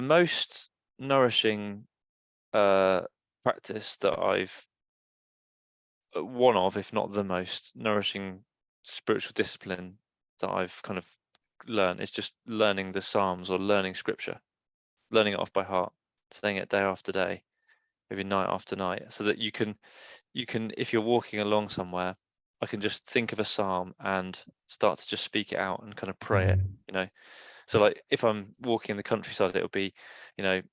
most nourishing practice that one of, if not the most nourishing spiritual discipline that I've kind of learned is just learning the Psalms or learning scripture, learning it off by heart, saying it day after day, maybe night after night, so that you can, if you're walking along somewhere, I can just think of a psalm and start to just speak it out and kind of pray it, So like if I'm walking in the countryside, it'll be, I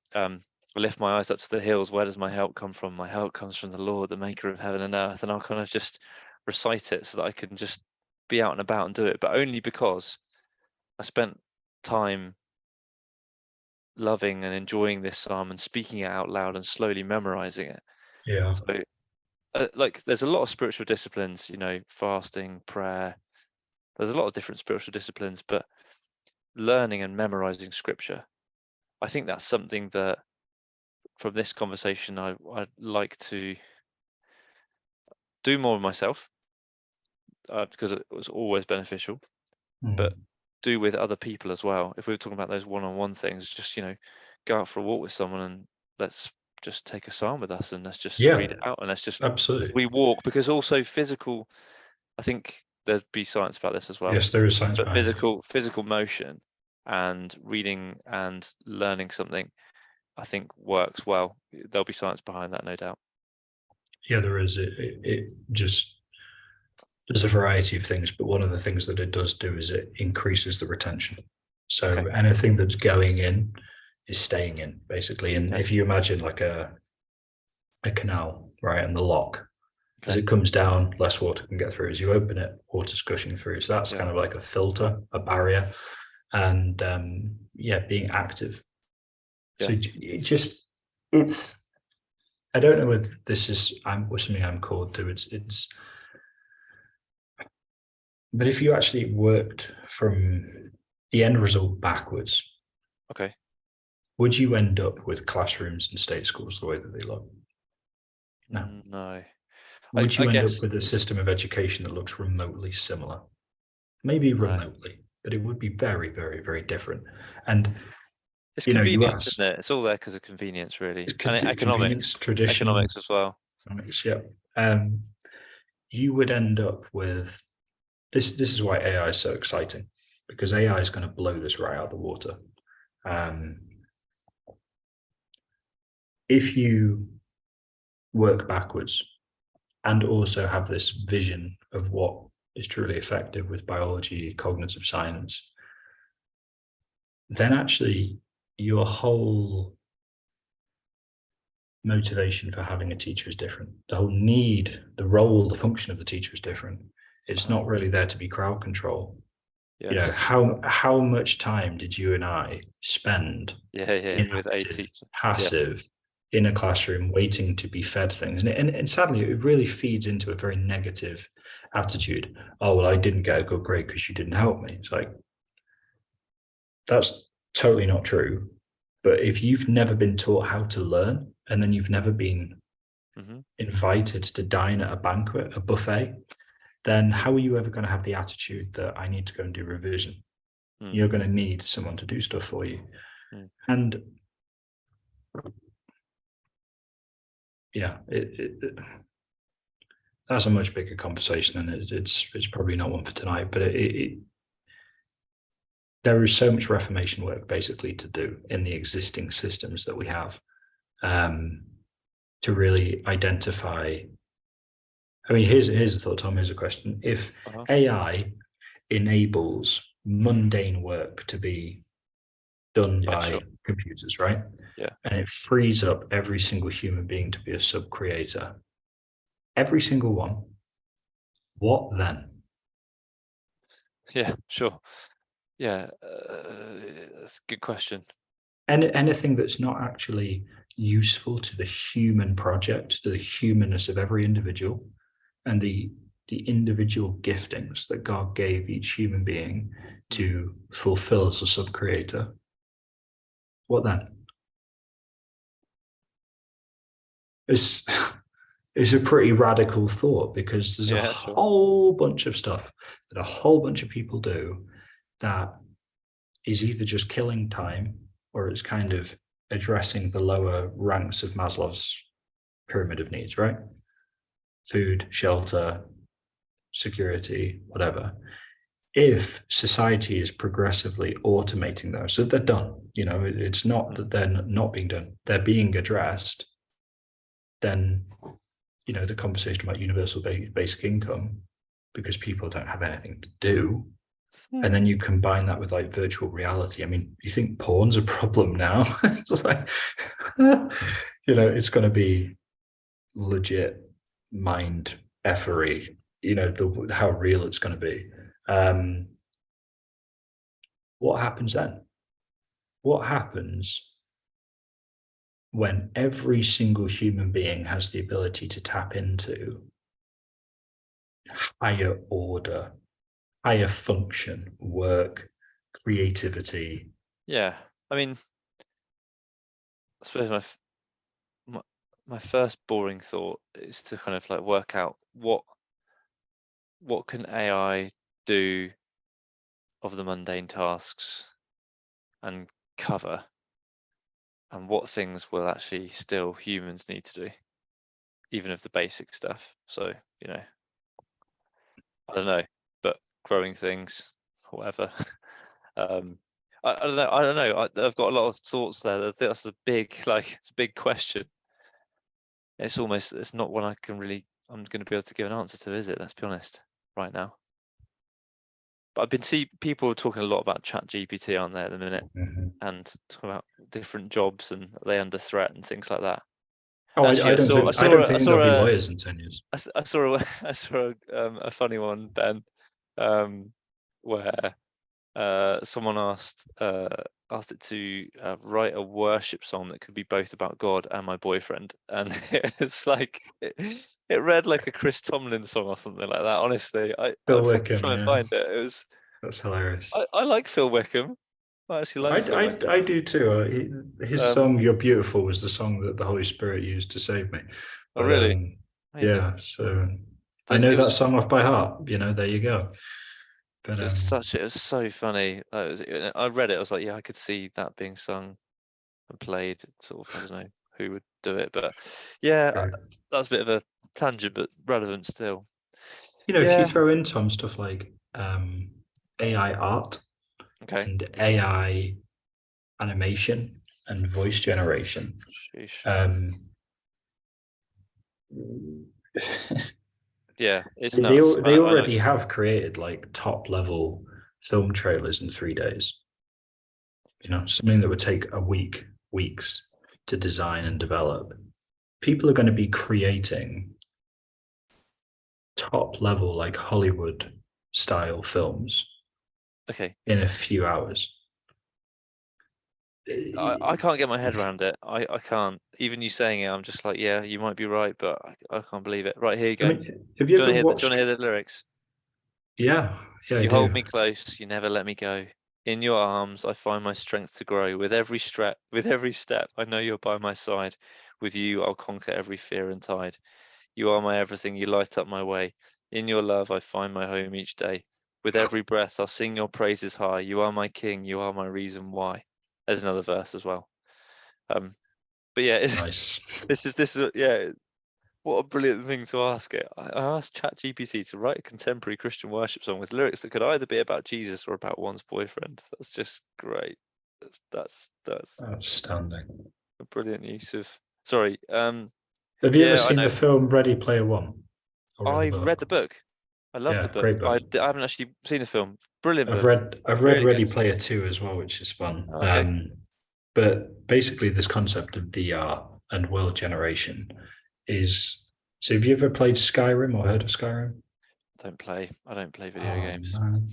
lift my eyes up to the hills. Where does my help come from? My help comes from the Lord, the maker of heaven and earth. And I'll kind of just recite it so that I can just be out and about and do it, but only because I spent time loving and enjoying this psalm and speaking it out loud and slowly memorizing it. Yeah. So there's a lot of spiritual disciplines, fasting, prayer. There's a lot of different spiritual disciplines, but learning and memorizing scripture, I think that's something that from this conversation I'd like to do more of myself, because it was always beneficial, but do with other people as well. If we were talking about those one-on-one things, just go out for a walk with someone and let's just take a psalm with us and let's just read it out and let's just absolutely. walk, because also physical, I think there'd be science about this as well. Yes, there is science But behind it. physical motion and reading and learning something, I think works well. There'll be science behind that, no doubt. Yeah, there is. It just, there's a variety of things, but one of the things that it does do is it increases the retention. So anything that's going in is staying in, basically. And if you imagine like a canal, right, and the lock, as it comes down, less water can get through. As you open it, water's gushing through. So that's kind of like a filter, a barrier, and being active. So it's. I don't know if this is something I'm called to. It's. But if you actually worked from the end result backwards, would you end up with classrooms in state schools the way that they look? No. Would you end up with a system of education that looks remotely similar? Maybe remotely, but it would be very, very, very different. And it's convenience, isn't it? It's all there because of convenience, really, and economics, tradition, economics as well. Yeah. You would end up with this. This is why AI is so exciting, because AI is going to blow this right out of the water. If you work backwards and also have this vision of what is truly effective with biology, cognitive science, then actually your whole motivation for having a teacher is different. The whole need, the role, the function of the teacher is different. It's not really there to be crowd control. How much time did you and I spend with a teacher, passive in a classroom waiting to be fed things? And sadly, it really feeds into a very negative attitude. Oh, well, I didn't get a good grade because you didn't help me. It's like, that's totally not true. But if you've never been taught how to learn, and then you've never been invited to dine at a banquet, a buffet, then how are you ever going to have the attitude that I need to go and do revision? You're going to need someone to do stuff for you. And that's a much bigger conversation, and it's probably not one for tonight, but there is so much reformation work basically to do in the existing systems that we have, to really identify. I mean, here's a thought, Tom. Here's a question. If AI enables mundane work to be done by computers, right? And it frees up every single human being to be a sub-creator, every single one, what then? Yeah, sure. Yeah, that's a good question. And anything that's not actually useful to the human project, to the humanness of every individual, and the individual giftings that God gave each human being to fulfill as a sub-creator, what then? It's a pretty radical thought, because there's a whole bunch of stuff that a whole bunch of people do that is either just killing time, or it's kind of addressing the lower ranks of Maslow's pyramid of needs, right? Food, shelter, security, whatever. If society is progressively automating those, so they're done, it's not that they're not being done, they're being addressed, then, the conversation about universal basic income, because people don't have anything to do. And then you combine that with like virtual reality. I mean, you think porn's a problem now? It's like, it's going to be legit mind effery, how real it's going to be. What happens then? What happens when every single human being has the ability to tap into higher order, higher function, work, creativity? Yeah, I mean, I suppose my first boring thought is to kind of like work out what can AI do of the mundane tasks and cover, and what things will actually still humans need to do, even of the basic stuff. So, I don't know, but growing things, whatever. um, I don't know. I don't know. I've got a lot of thoughts there. I think that's a big, it's a big question. It's not one I'm going to be able to give an answer to, is it? Let's be honest, right now. But I've been seeing people talking a lot about ChatGPT, aren't they, at the minute, and talking about different jobs and are they under threat and things like that. Oh, Actually, I don't think there'll be lawyers in 10 years. I saw a funny one, Ben, where someone asked it to write a worship song that could be both about God and my boyfriend, and it's like it read like a Chris Tomlin song or something like that. Honestly, I'd have to try and find it. That's hilarious. I like Phil Wickham. I actually like Phil Wickham. I do too. His song "You're Beautiful" was the song that the Holy Spirit used to save me. Oh, really? Yeah. So I know that song off by heart. There you go. But it was so funny. I read it. I was like, yeah, I could see that being sung and played. Sort of, I don't know who would do it, but yeah, that was a bit of a tangent, but relevant still. if you throw in some stuff like AI art, okay, and AI animation and voice generation, yeah, it's nuts. They already have created like top level film trailers in 3 days. Something that would take weeks to design and develop. People are going to be creating top level, like Hollywood style films. Okay. In a few hours. I can't get my head around it. I can't. Even you saying it, I'm just like, yeah, you might be right, but I can't believe it. Right, here you go. Have you ever watched? Do you want to hear the lyrics? Yeah, you hold me close, you never let me go. In your arms, I find my strength to grow. With every step, I know you're by my side. With you, I'll conquer every fear and tide. You are my everything, you light up my way. In your love, I find my home each day. With every breath, I'll sing your praises high. You are my king, you are my reason why. There's another verse as well. But yeah, nice. This is yeah. What a brilliant thing to ask it. I asked ChatGPT to write a contemporary Christian worship song with lyrics that could either be about Jesus or about one's boyfriend. That's just great. That's outstanding. A brilliant use of. Sorry. Have you ever seen the film Ready Player One? I read the book. I love the book. Great book. I haven't actually seen the film. Brilliant book. I've read really Ready Player 2 as well, which is fun. Okay. But basically, this concept of VR and world generation is. So, have you ever played Skyrim or heard of Skyrim? I don't play video games. Man.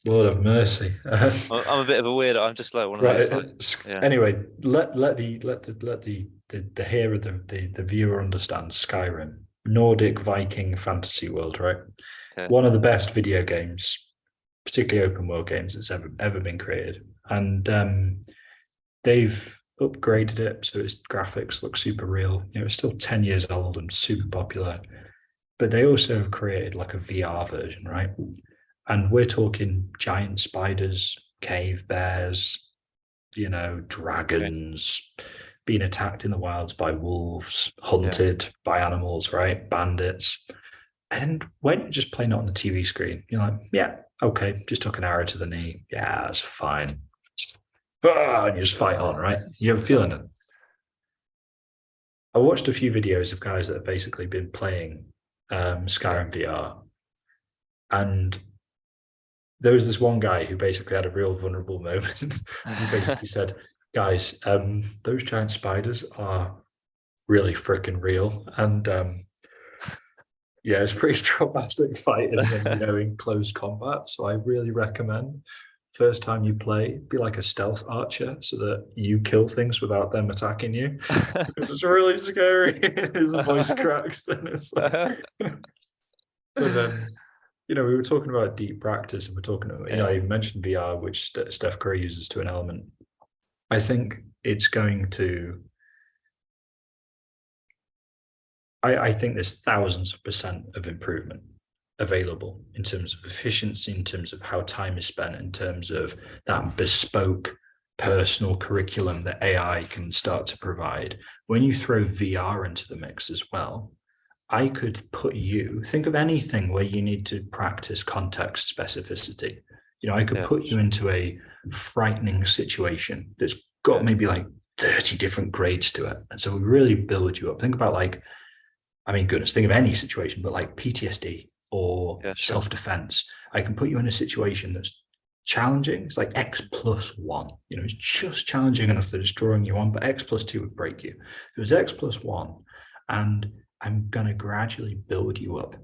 Lord have mercy. I'm a bit of a weirdo. I'm just like one of those. Anyway, let the hearer, the viewer understand Skyrim, Nordic Viking fantasy world, right? Okay. One of the best video games, particularly open world games, that's ever been created, and they've upgraded it so its graphics look super real. It's still 10 years old and super popular, but they also have created like a VR version, right? And we're talking giant spiders, cave bears, dragons, being attacked in the wilds by wolves, hunted by animals, right? Bandits. And when you're just playing it on the TV screen, you're like, yeah, okay, just took an arrow to the knee. Yeah, that's fine. And you just fight on, right? You're feeling it. I watched a few videos of guys that have basically been playing Skyrim VR. And there was this one guy who basically had a real vulnerable moment. He basically said, guys, those giant spiders are really freaking real. And it's pretty traumatic fighting them, in close combat. So I really recommend first time you play, be like a stealth archer so that you kill things without them attacking you. Because it's really scary. His voice cracks and it's like but we were talking about deep practice and we're talking about, I even mentioned VR, which Steph Curry uses to an element. I think it's going to I think there's thousands of % of improvement available in terms of efficiency, in terms of how time is spent, in terms of that bespoke personal curriculum that AI can start to provide. When you throw VR into the mix as well, I could put you, think of anything where you need to practice context specificity. I could put you into a frightening situation that's got maybe like 30 different grades to it. And so we really build you up. Think about goodness, think of any situation, but like PTSD or self-defense. I can put you in a situation that's challenging. It's like X+1. It's just challenging enough that it's drawing you on, but X+2 would break you. It was X+1, and I'm going to gradually build you up.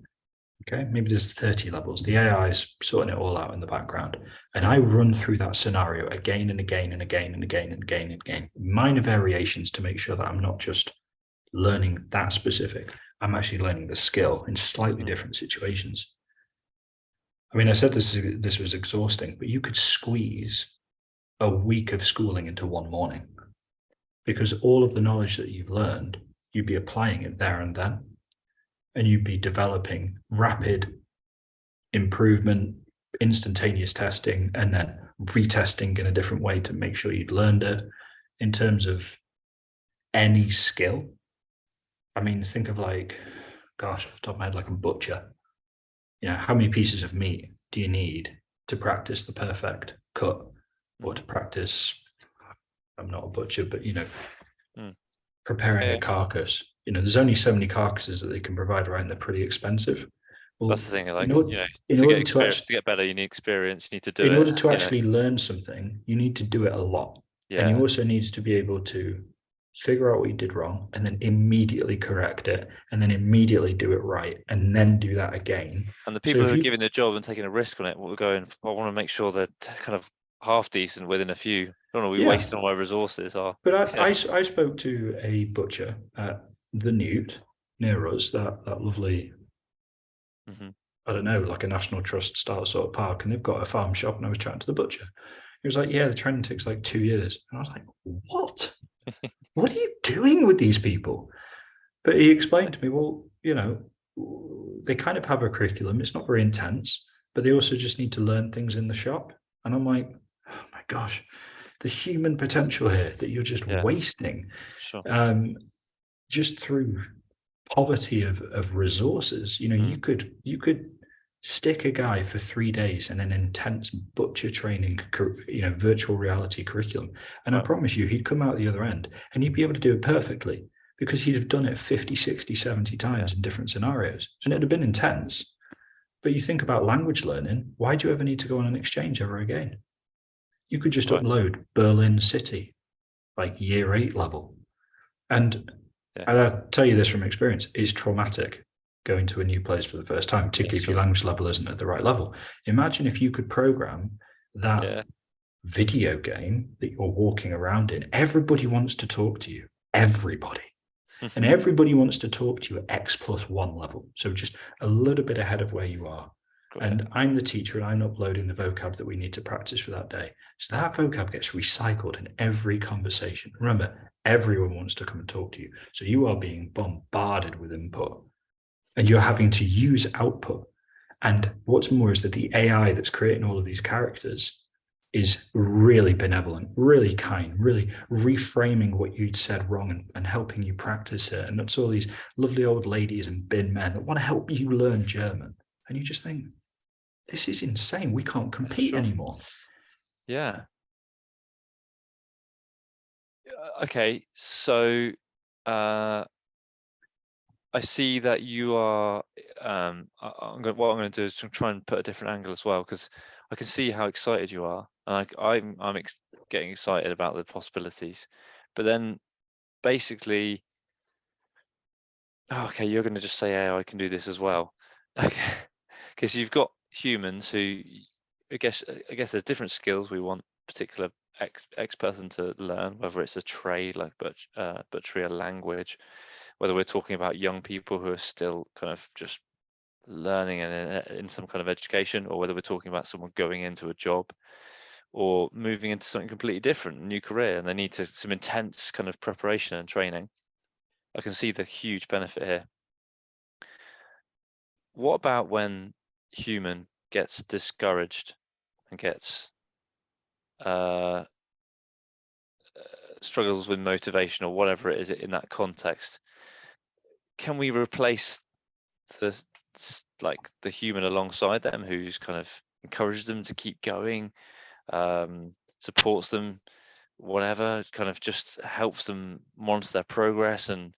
Okay, maybe there's 30 levels. The AI is sorting it all out in the background. And I run through that scenario again and again and again and again and again and again. Minor variations to make sure that I'm not just learning that specific. I'm actually learning the skill in slightly different situations. I mean, I said this was exhausting, but you could squeeze a week of schooling into one morning, because all of the knowledge that you've learned, you'd be applying it there and then, and you'd be developing rapid improvement, instantaneous testing, and then retesting in a different way to make sure you'd learned it. In terms of any skill, I mean, think of off the top of my head, like a butcher. How many pieces of meat do you need to practice the perfect cut, or to practice, I'm not a butcher, but preparing a carcass? There's only so many carcasses that they can provide, right? And they're pretty expensive. Well, that's the thing. To get better, you need experience. You need to do it. In order to actually learn something, you need to do it a lot. Yeah. And you also need to be able to figure out what you did wrong, and then immediately correct it, and then immediately do it right, and then do that again. And the people who are giving the job and taking a risk on it, we're going, I want to make sure they're kind of half decent within a few. I don't want to be wasting all my resources. But I spoke to a butcher at the Newt near us, that lovely, I don't know, like a National Trust style sort of park, and they've got a farm shop, and I was chatting to the butcher. He was like, yeah, the training takes like 2 years. And I was like, what? What are you doing with these people? But he explained to me, well, they kind of have a curriculum. It's not very intense, but they also just need to learn things in the shop. And I'm like, oh my gosh, the human potential here that you're just wasting, just through poverty of resources. You could stick a guy for 3 days in an intense butcher training, virtual reality curriculum, and I promise you, he'd come out the other end and he'd be able to do it perfectly, because he'd have done it 50, 60, 70 times in different scenarios, and it'd have been intense. But you think about language learning, why do you ever need to go on an exchange ever again? You could just upload Berlin City, like year 8 level. And I'll tell you this from experience, it's traumatic going to a new place for the first time, particularly if your language level isn't at the right level. Imagine if you could program that video game that you're walking around in. Everybody wants to talk to you. Everybody. And everybody wants to talk to you at X+1 level. So just a little bit ahead of where you are. And I'm the teacher, and I'm uploading the vocab that we need to practice for that day. So that vocab gets recycled in every conversation. Remember, everyone wants to come and talk to you. So you are being bombarded with input, and you're having to use output. And what's more is that the AI that's creating all of these characters is really benevolent, really kind, really reframing what you'd said wrong and helping you practice it. And it's all these lovely old ladies and bin men that want to help you learn German. And you just think, this is insane. We can't compete anymore. Yeah. Okay. So I see that you are. What I'm going to do is try and put a different angle as well, because I can see how excited you are, and I'm getting excited about the possibilities. But then, basically, okay, you're going to just say, "Yeah, I can do this as well," okay, because you've got humans who, I guess there's different skills we want particular X person to learn, whether it's a trade like butchery, a language, whether we're talking about young people who are still kind of just learning in some kind of education, or whether we're talking about someone going into a job or moving into something completely different, a new career, and they need some intense kind of preparation and training. I can see the huge benefit here. what about when human gets discouraged and gets struggles with motivation or whatever it is in that context? Can we replace the the human alongside them, who's kind of encourages them to keep going, supports them, whatever, kind of just helps them monitor their progress and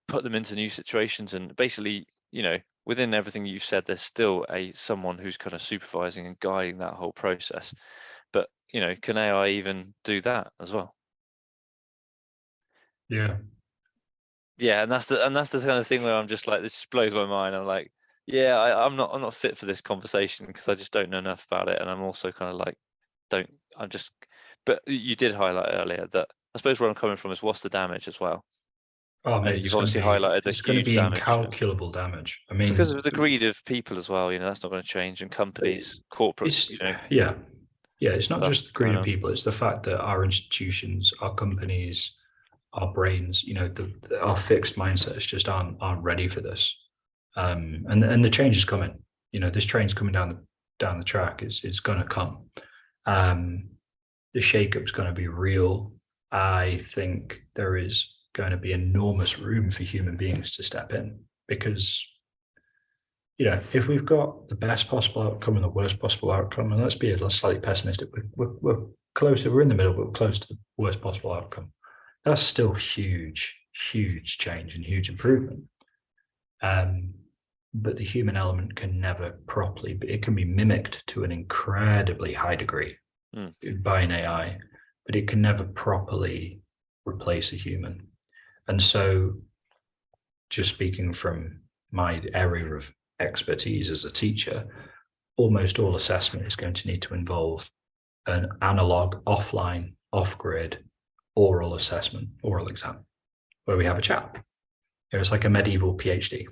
put them into new situations? And basically, within everything you've said, there's still someone who's kind of supervising and guiding that whole process. But can AI even do that as well? Yeah. Yeah, and that's the kind of thing where I'm just like, this just blows my mind. I'm like, yeah, I'm not fit for this conversation because I just don't know enough about it, and I'm also kind of like, but you did highlight earlier that I suppose where I'm coming from is, what's the damage as well? Oh, And mate, you've obviously highlighted the there's going to huge be damage incalculable damage. I because mean, of the greed of people as well. That's not going to change, and companies, corporate, it's yeah, it's not stuff just the greed going of on. people, it's the fact that our institutions, our companies, our brains, our fixed mindsets just aren't ready for this. And the change is coming. This train's coming down the track. It's going to come. The shakeup's going to be real. I think there is going to be enormous room for human beings to step in, because if we've got the best possible outcome and the worst possible outcome, and let's be a little slightly pessimistic, we're closer, we're in the middle, but we're close to the worst possible outcome. That's still huge change and huge improvement. But the human element can never properly, it can be mimicked to an incredibly high degree by an AI, but it can never properly replace a human. And so, just speaking from my area of expertise as a teacher, almost all assessment is going to need to involve an analog, offline, off-grid oral assessment, oral exam, where we have a chat. It's like a medieval PhD.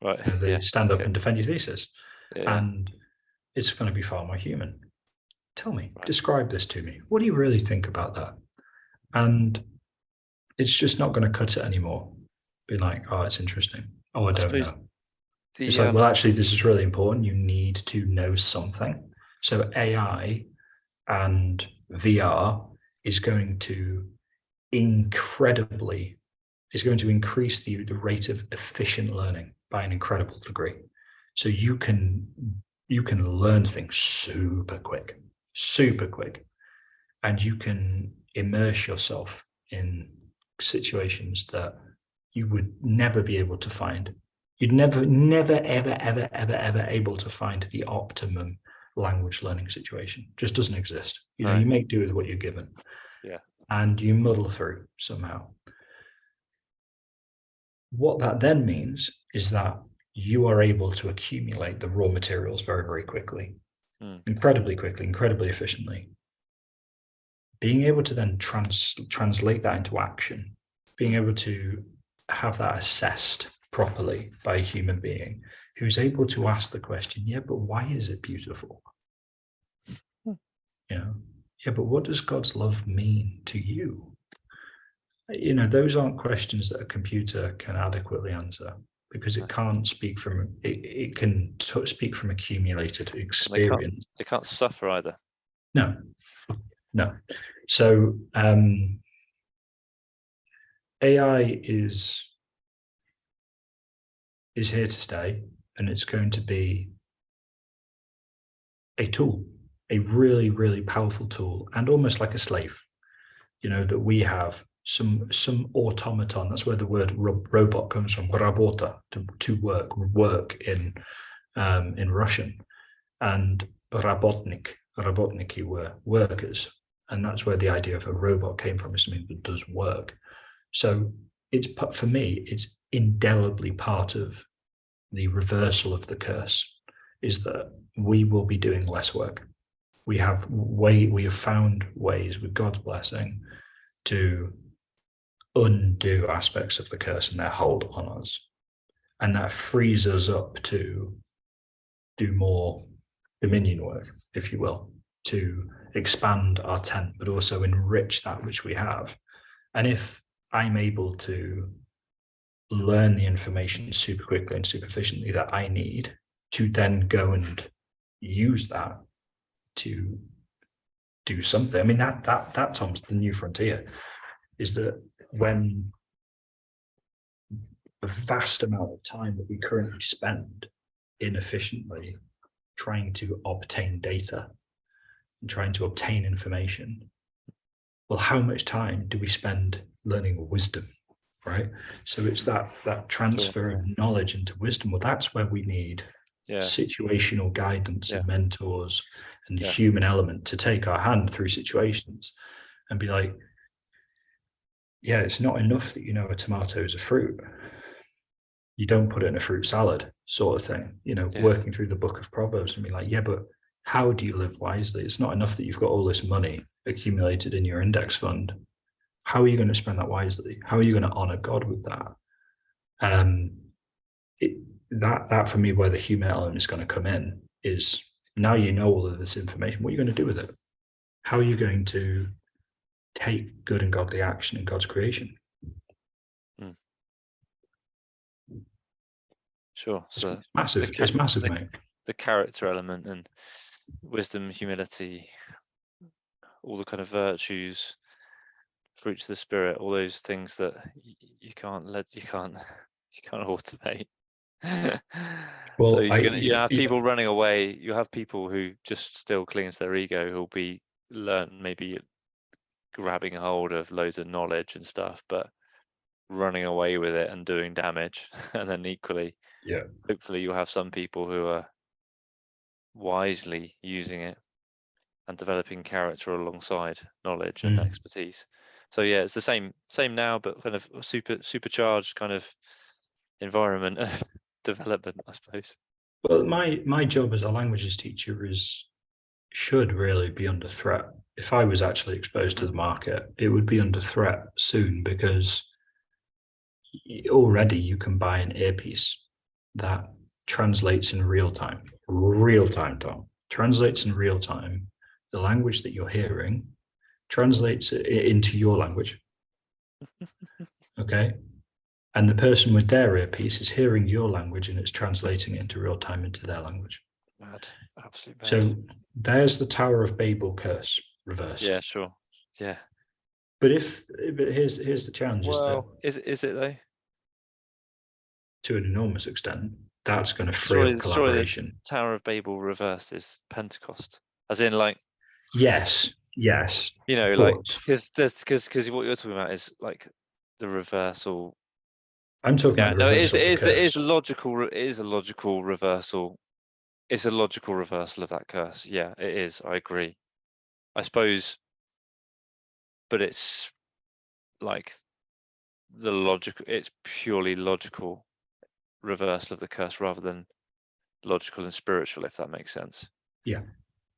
Right. They stand up and defend your thesis. Yeah. And it's going to be far more human. Tell me, describe this to me. What do you really think about that? And it's just not going to cut it anymore. Be like, oh, it's interesting. Oh, I don't know. It's like, well, actually, this is really important. You need to know something. So AI and VR is going to increase the rate of efficient learning by an incredible degree. So you can learn things super quick, and you can immerse yourself in situations that you would never be able to find. You'd never, ever able to find the optimum language learning situation. Just doesn't exist. You make do with what you're given. Yeah. And you muddle through somehow. What that then means is that you are able to accumulate the raw materials very, very quickly, incredibly quickly, incredibly efficiently. Being able to then translate that into action, being able to have that assessed properly by a human being who's able to ask the question, yeah, but why is it beautiful? Yeah, but what does God's love mean to you? Those aren't questions that a computer can adequately answer, because it can't speak from it can speak from accumulated experience. They can't suffer either. No. So AI is here to stay, and it's going to be a tool, a really, really powerful tool, and almost like a slave. That we have some automaton. That's where the word robot comes from. Rabota, to work in Russian, and rabotniki were workers, and that's where the idea of a robot came from, is something that does work. So for me, it's indelibly part of the reversal of the curse, is that we will be doing less work. We have found ways, with God's blessing, to undo aspects of the curse and their hold on us. And that frees us up to do more dominion work, if you will, to expand our tent, but also enrich that which we have. And if I'm able to learn the information super quickly and super efficiently that I need to then go and use that to do something. I mean, that Tom's the new frontier, is that when a vast amount of time that we currently spend inefficiently trying to obtain data and trying to obtain information, well, how much time do we spend learning wisdom, right? So it's that transfer of knowledge into wisdom. Well, that's where we need situational guidance and mentors and the human element to take our hand through situations and be like, yeah, it's not enough that you know a tomato is a fruit. You don't put it in a fruit salad, sort of thing, working through the book of Proverbs and be like, yeah, but how do you live wisely? It's not enough that you've got all this money accumulated in your index fund. How are you going to spend that wisely? How are you going to honor God with that? That for me, where the human element is going to come in, is now you know all of this information. What are you going to do with it? How are you going to take good and godly action in God's creation? Sure. So it's massive. It's massive, mate. The character element and wisdom, humility, all the kind of virtues, fruits of the spirit, all those things that you can't automate. Well, so you have people running away. You have people who just still cling to their ego, who'll be maybe grabbing hold of loads of knowledge and stuff, but running away with it and doing damage. And then equally, hopefully you'll have some people who are wisely using it and developing character alongside knowledge and expertise. So yeah, it's the same now, but kind of supercharged kind of environment development, I suppose. Well, my job as a languages teacher should really be under threat. If I was actually exposed to the market, it would be under threat soon, because already you can buy an earpiece that translates in real time, Tom, translates in real time the language that you're hearing, translates it into your language. Okay. And the person with their earpiece is hearing your language and it's translating it into real time into their language. Mad. Absolutely mad. So there's the Tower of Babel curse reversed. Yeah, sure. Yeah. But here's the challenge. Well, is it though? To an enormous extent, that's going to free up collaboration. The Tower of Babel reversed is Pentecost, as in like. Yes. Like because what you're talking about is like the reversal. I'm talking about the reversal. It is a logical reversal. It's a logical reversal of that curse. Yeah, it is. I agree. I suppose, but it's like it's purely logical reversal of the curse rather than logical and spiritual, if that makes sense.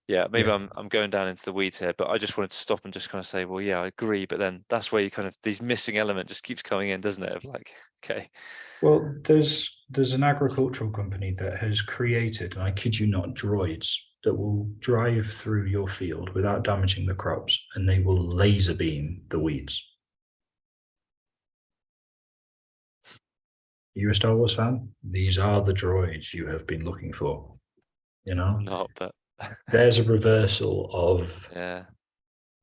Yeah, maybe I'm going down into the weeds here, but I just wanted to stop and just kind of say, well, yeah, I agree, but then that's where you kind of, these missing element just keeps coming in, doesn't it? Of like, okay. Well, there's an agricultural company that has created, and I kid you not, droids that will drive through your field without damaging the crops, and they will laser beam the weeds. Are you a Star Wars fan? These are the droids you have been looking for. Not, but there's a reversal of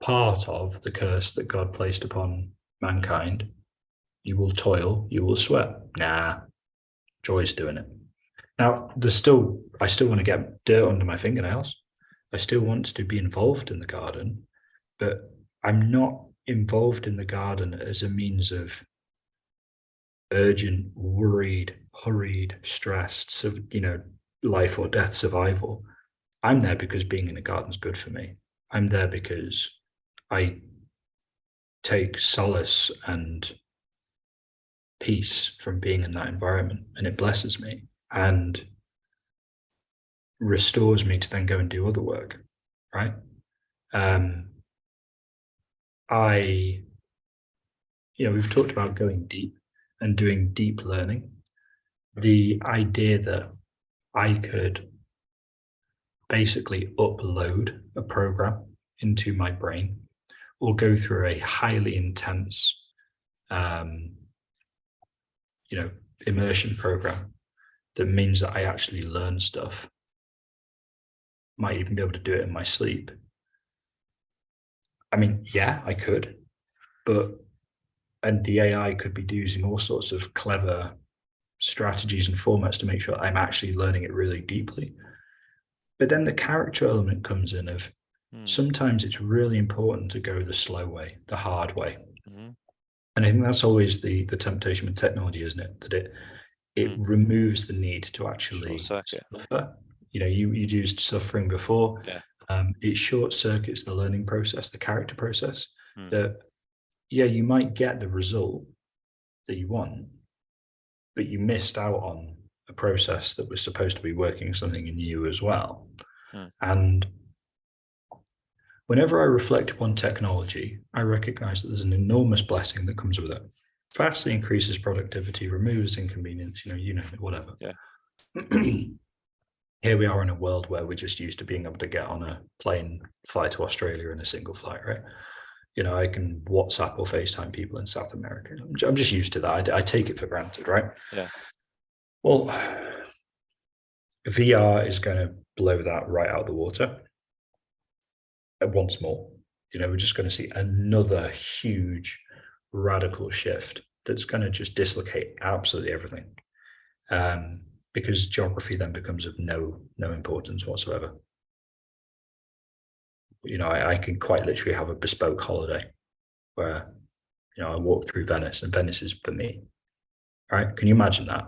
part of the curse that God placed upon mankind. You will toil, you will sweat. Nah, joy's doing it. Now, I still want to get dirt under my fingernails. I still want to be involved in the garden, but I'm not involved in the garden as a means of urgent, worried, hurried, stressed, life or death survival. I'm there because being in the garden is good for me. I'm there because I take solace and peace from being in that environment, and it blesses me and restores me to then go and do other work, right? We've talked about going deep and doing deep learning. The idea that I could basically upload a program into my brain or go through a highly intense immersion program that means that I actually learn stuff. Might even be able to do it in my sleep. I mean, yeah, I could, and the AI could be using all sorts of clever strategies and formats to make sure I'm actually learning it really deeply. But then the character element comes in of sometimes it's really important to go the slow way, the hard way. Mm-hmm. And I think that's always the temptation with technology, isn't it? That it removes the need to actually suffer. You used suffering before. Yeah. It short circuits the learning process, the character process. That you might get the result that you want, but you missed out on a process that was supposed to be working something in you as well. And whenever I reflect upon technology, I recognize that there's an enormous blessing that comes with it. Vastly increases productivity, removes inconvenience, whatever. Yeah. Here we are in a world where we're just used to being able to get on a plane, fly to Australia in a single flight, right? I can WhatsApp or FaceTime people in South America. I'm just used to that. I take it for granted, right? Yeah. Well, VR is going to blow that right out of the water once more. We're just going to see another huge radical shift that's going to just dislocate absolutely everything, because geography then becomes of no importance whatsoever. I can quite literally have a bespoke holiday where I walk through Venice, and Venice is for me. Right? Can you imagine that?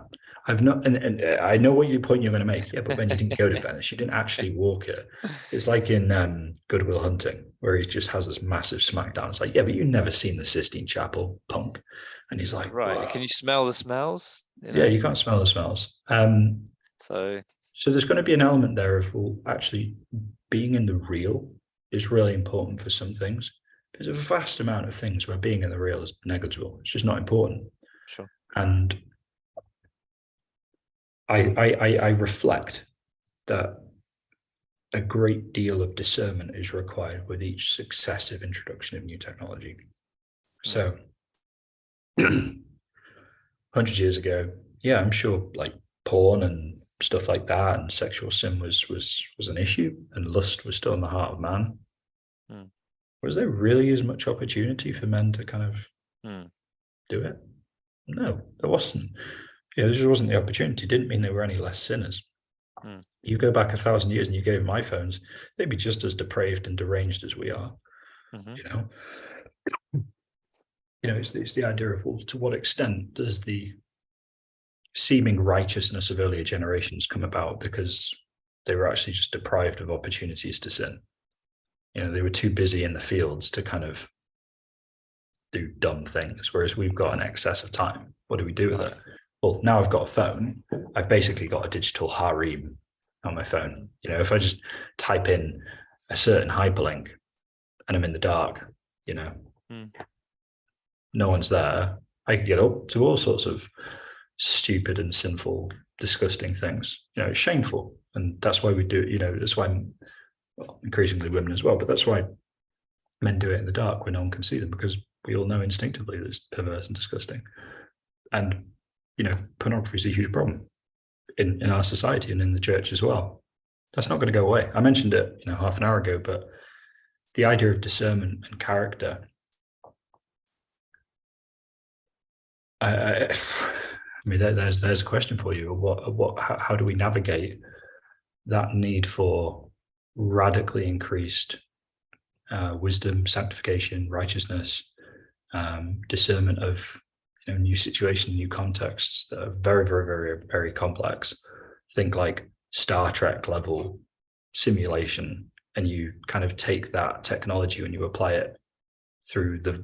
I've not, and I know what point you're going to make. Yeah, but Ben, you didn't go to Venice. You didn't actually walk it. It's like in Good Will Hunting, where he just has this massive smackdown. It's like, yeah, but you've never seen the Sistine Chapel, punk. And he's like, right. whoa. Can you smell the smells? Yeah, you can't smell the smells. So there's going to be an element there of, well, actually being in the real is really important for some things. There's a vast amount of things where being in the real is negligible. It's just not important. Sure. And I reflect that a great deal of discernment is required with each successive introduction of new technology. So 100 years ago, yeah, I'm sure like porn and stuff like that and sexual sin was an issue, and lust was still in the heart of man. Was there really as much opportunity for men to kind of do it? No, there wasn't. There just wasn't the opportunity. Didn't mean they were any less sinners. You go back 1,000 years and you gave them iPhones, they'd be just as depraved and deranged as we are. It's the idea of, well, to what extent does the seeming righteousness of earlier generations come about because they were actually just deprived of opportunities to sin? They were too busy in the fields to kind of do dumb things, whereas we've got an excess of time. What do we do with it? Well, now I've got a phone. I've basically got a digital harem on my phone. If I just type in a certain hyperlink and I'm in the dark, no one's there, I can get up to all sorts of stupid and sinful, disgusting things. It's shameful. And that's why we do, that's why, increasingly women as well, but that's why men do it in the dark when no one can see them, because we all know instinctively that it's perverse and disgusting. And pornography is a huge problem in our society and in the church as well. That's not going to go away. I mentioned it, half an hour ago, but the idea of discernment and character, I mean, there's a question for you. How do we navigate that need for radically increased wisdom, sanctification, righteousness, discernment of new situations, new contexts that are very, very, very, very complex? Think like Star Trek level simulation, and you kind of take that technology and you apply it through the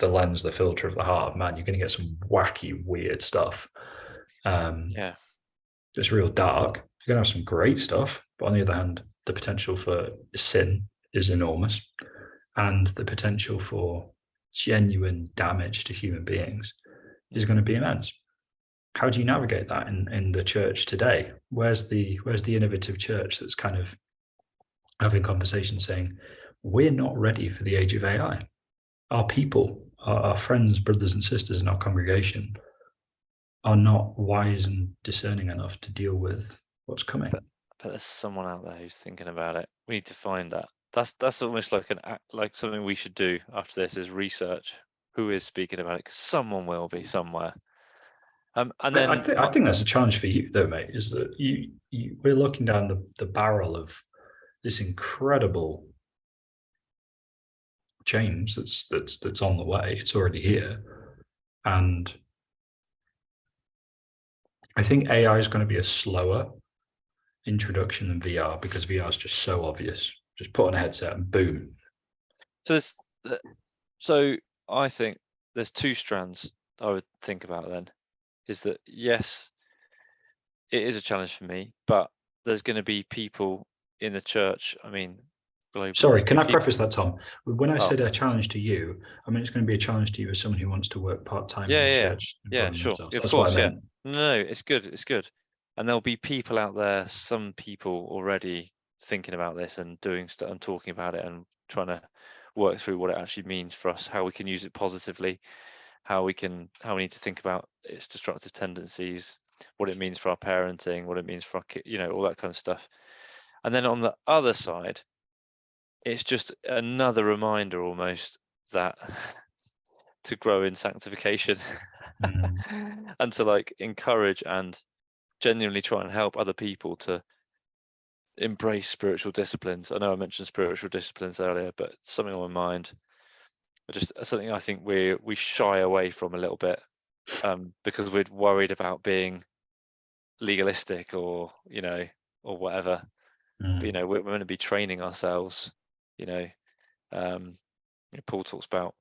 lens, the filter of the heart of man. You're going to get some wacky, weird stuff. It's real dark. You're going to have some great stuff, but on the other hand, the potential for sin is enormous, and the potential for genuine damage to human beings is going to be immense. How do you navigate that in the church today? Where's the innovative church that's kind of having conversations saying, we're not ready for the age of AI? Our people, our friends, brothers and sisters in our congregation are not wise and discerning enough to deal with what's coming. But there's someone out there who's thinking about it. We need to find that. That's almost like like something we should do after this is research. Who is speaking about it? Because someone will be somewhere. And then I think that's a challenge for you, though, mate. Is that we're looking down the barrel of this incredible change that's on the way. It's already here, and I think AI is going to be a slower introduction than VR because VR is just so obvious. Just put on a headset and boom. So I think there's two strands I would think about then. Is that yes, it is a challenge for me, but there's going to be people in the church. I mean, globally. Sorry, can I preface that, Tom? When I said Oh. a challenge to you, I mean it's going to be a challenge to you as someone who wants to work part-time in Yeah, the yeah, church and yeah, growing sure, themselves. of That's what I course, yeah. meant. No, it's good. And there'll be people out there, some people already thinking about this and doing stuff and talking about it and trying to work through what it actually means for us, how we can use it positively, how we need to think about its destructive tendencies, what it means for our parenting, what it means for our all that kind of stuff. And then on the other side, it's just another reminder almost that to grow in sanctification and to like encourage and genuinely try and help other people to embrace spiritual disciplines. I know I mentioned spiritual disciplines earlier, but something on my mind, just something I think we shy away from a little bit because we're worried about being legalistic or whatever. But we're going to be training ourselves. Paul talks about,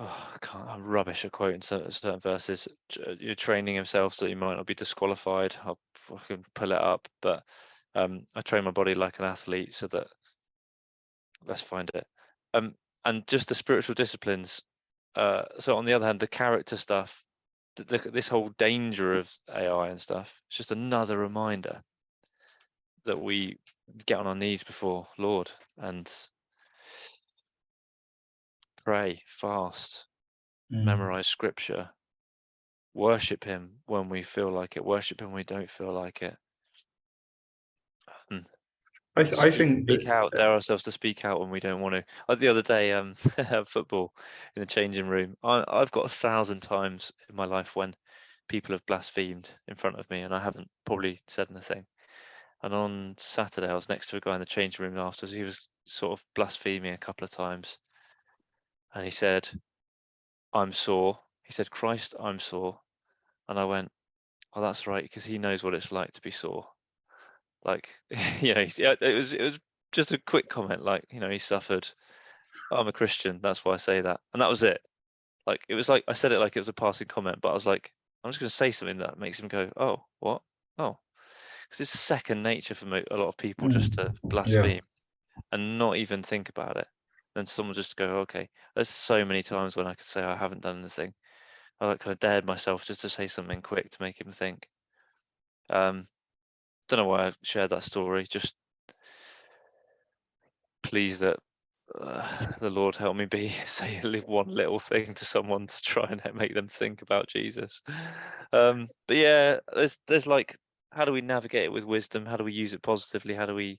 I'm rubbish at quoting certain verses. You're training himself so you might not be disqualified. I can pull it up, but I train my body like an athlete so that, let's find it. And just the spiritual disciplines. So on the other hand, the character stuff, this whole danger of AI and stuff, it's just another reminder that we get on our knees before Lord and pray, fast, memorize scripture, worship him when we feel like it, worship him when we don't feel like it. I think Speak out, dare ourselves to speak out when we don't want to. Like the other day, football in the changing room. I've got 1,000 times in my life when people have blasphemed in front of me and I haven't probably said anything. And on Saturday, I was next to a guy in the changing room afterwards. He was sort of blaspheming a couple of times. And he said, I'm sore. He said, Christ, I'm sore. And I went, oh, that's right, because he knows what it's like to be sore. Like, it was just a quick comment, like, he suffered. Oh, I'm a Christian, that's why I say that. And that was it. Like, it was like, I said it like it was a passing comment, but I was like, I'm just going to say something that makes him go, oh, what? Oh, because it's second nature for a lot of people just to blaspheme and not even think about it. Then someone just go, okay, there's so many times when I could say I haven't done anything. I like kind of dared myself just to say something quick to make him think. Don't know why I shared that story. Just pleased that the Lord help me say one little thing to someone to try and make them think about Jesus. But yeah, there's like, how do we navigate it with wisdom? How do we use it positively? How do we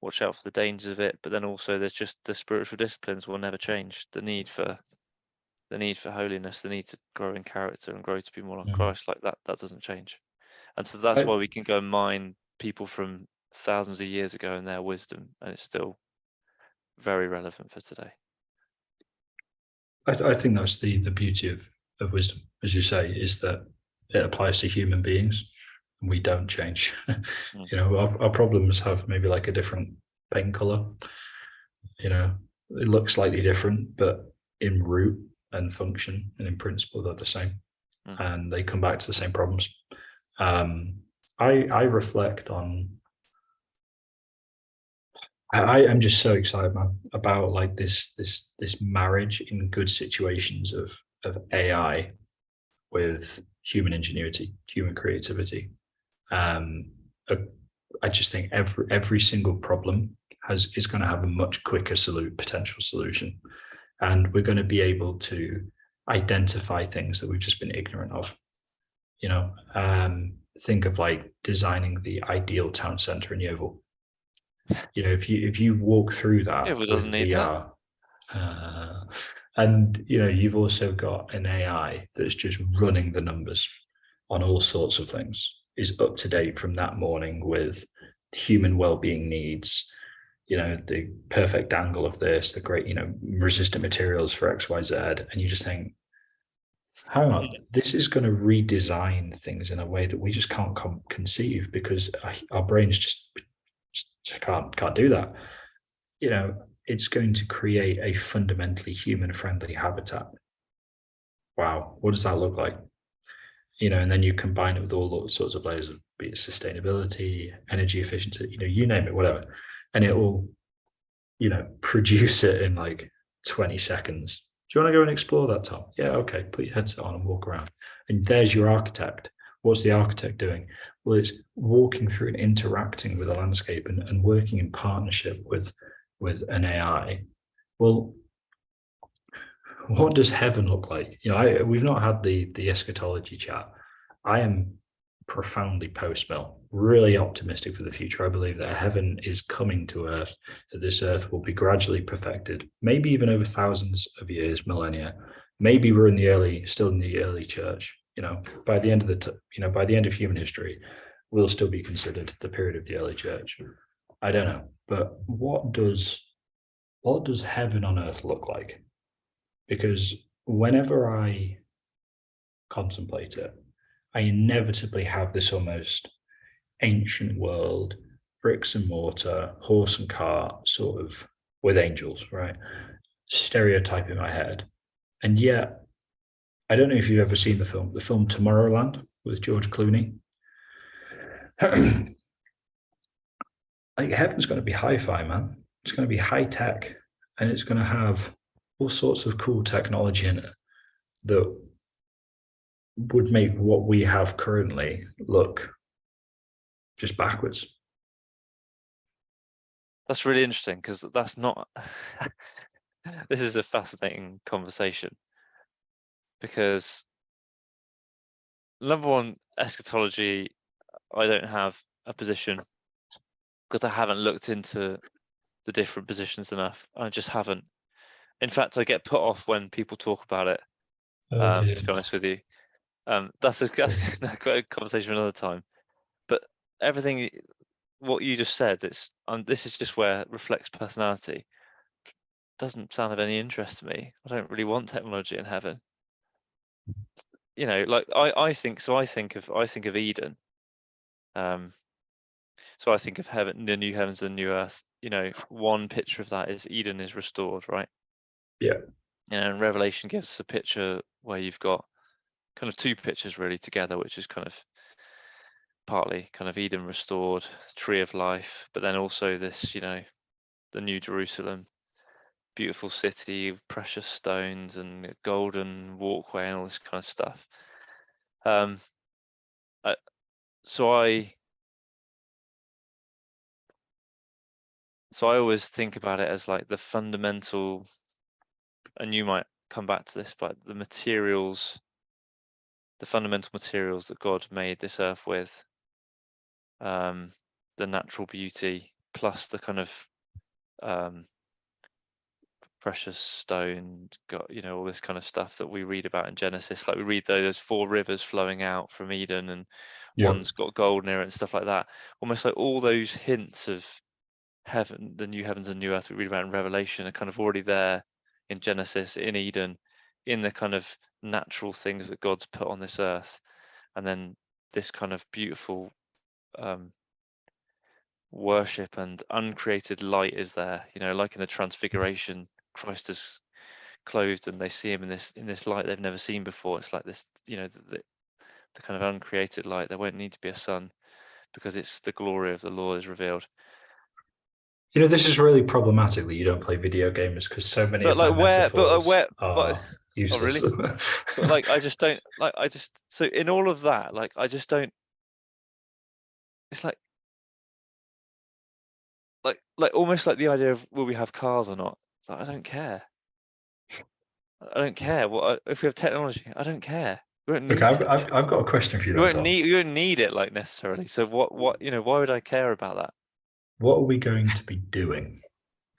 watch out for the dangers of it? But then also there's just the spiritual disciplines will never change. The need for holiness, the need to grow in character and grow to be more like Christ, like that doesn't change. And so that's why we can go and mine people from thousands of years ago and their wisdom, and it's still very relevant for today. I think that's the beauty of wisdom, as you say, is that it applies to human beings and we don't change. Our problems have maybe like a different paint color. It looks slightly different, but in root and function and in principle, they're the same. And they come back to the same problems. I reflect on. I am just so excited, man, about like this marriage in good situations of AI with human ingenuity, human creativity. I just think every single problem is going to have a much quicker potential solution, and we're going to be able to identify things that we've just been ignorant of. Think of like designing the ideal town center in Yeovil. If you walk through that It doesn't with need that. VR, and you've also got an AI that's just running the numbers on all sorts of things, is up to date from that morning with human well-being needs, the perfect angle of this, the great, resistant materials for XYZ, and you just think, hang on, this is going to redesign things in a way that we just can't conceive, because our brains just can't do that. It's going to create a fundamentally human-friendly habitat. Wow, what does that look like? And then you combine it with all sorts of layers of, be it sustainability, energy efficiency, you name it, whatever, and it will, produce it in like 20 seconds. Do you want to go and explore that, Tom? Yeah, okay, put your headset on and walk around. And there's your architect. What's the architect doing? Well, it's walking through and interacting with the landscape and working in partnership with an AI. Well, what does heaven look like? We've not had the eschatology chat. I am profoundly post-mill, really optimistic for the future. I believe that heaven is coming to earth, that this earth will be gradually perfected, maybe even over thousands of years, millennia. Maybe we're still in the early church. By the end of by the end of human history, we'll still be considered the period of the early church. I don't know, but what does heaven on earth look like? Because whenever I contemplate it, I inevitably have this almost ancient world, bricks and mortar, horse and cart, sort of, with angels, right? Stereotype in my head. And yet, I don't know if you've ever seen the film Tomorrowland with George Clooney. Like, heaven's going to be hi-fi, man. It's going to be high tech, and it's going to have all sorts of cool technology in it that would make what we have currently look just backwards. That's really interesting, because that's not this is a fascinating conversation, because number one, eschatology, I don't have a position because I haven't looked into the different positions enough. I just haven't. In fact, I get put off when people talk about it, to be honest with you. That's a quite a conversation for another time. But everything, what you just said, this is just where it reflects personality. Doesn't sound of any interest to me. I don't really want technology in heaven. Like I think of Eden. So I think of heaven, the new heavens and new earth. One picture of that is Eden is restored, right? Yeah. And Revelation gives us a picture where you've got kind of two pictures really together, which is kind of partly kind of Eden restored, tree of life, but then also this, the New Jerusalem, beautiful city, precious stones and a golden walkway and all this kind of stuff. So I always think about it as like the fundamental, and you might come back to this, but the fundamental materials that God made this earth with, the natural beauty plus the kind of precious stone, got all this kind of stuff that we read about in Genesis. Like we read there's 4 rivers flowing out from Eden, and one's got gold near it and stuff like that. Almost like all those hints of heaven, the new heavens and new earth we read about in Revelation, are kind of already there in Genesis, in Eden, in the kind of natural things that God's put on this earth. And then this kind of beautiful worship and uncreated light is there, like in the Transfiguration, Christ is clothed and they see him in this light they've never seen before. It's like this, the kind of uncreated light. There won't need to be a sun because it's the glory of the Lord is revealed. This is really problematic that you don't play video games, because so many But of my like where, but metaphors but are oh useless. really? But like I just don't like. So in all of that, like I just don't. It's like almost like the idea of will we have cars or not. Like I don't care. I don't care. If we have technology? I don't care. We won't Look, need to. I've got a question for you, then, Tom. You won't need it like necessarily. So what why would I care about that? What are we going to be doing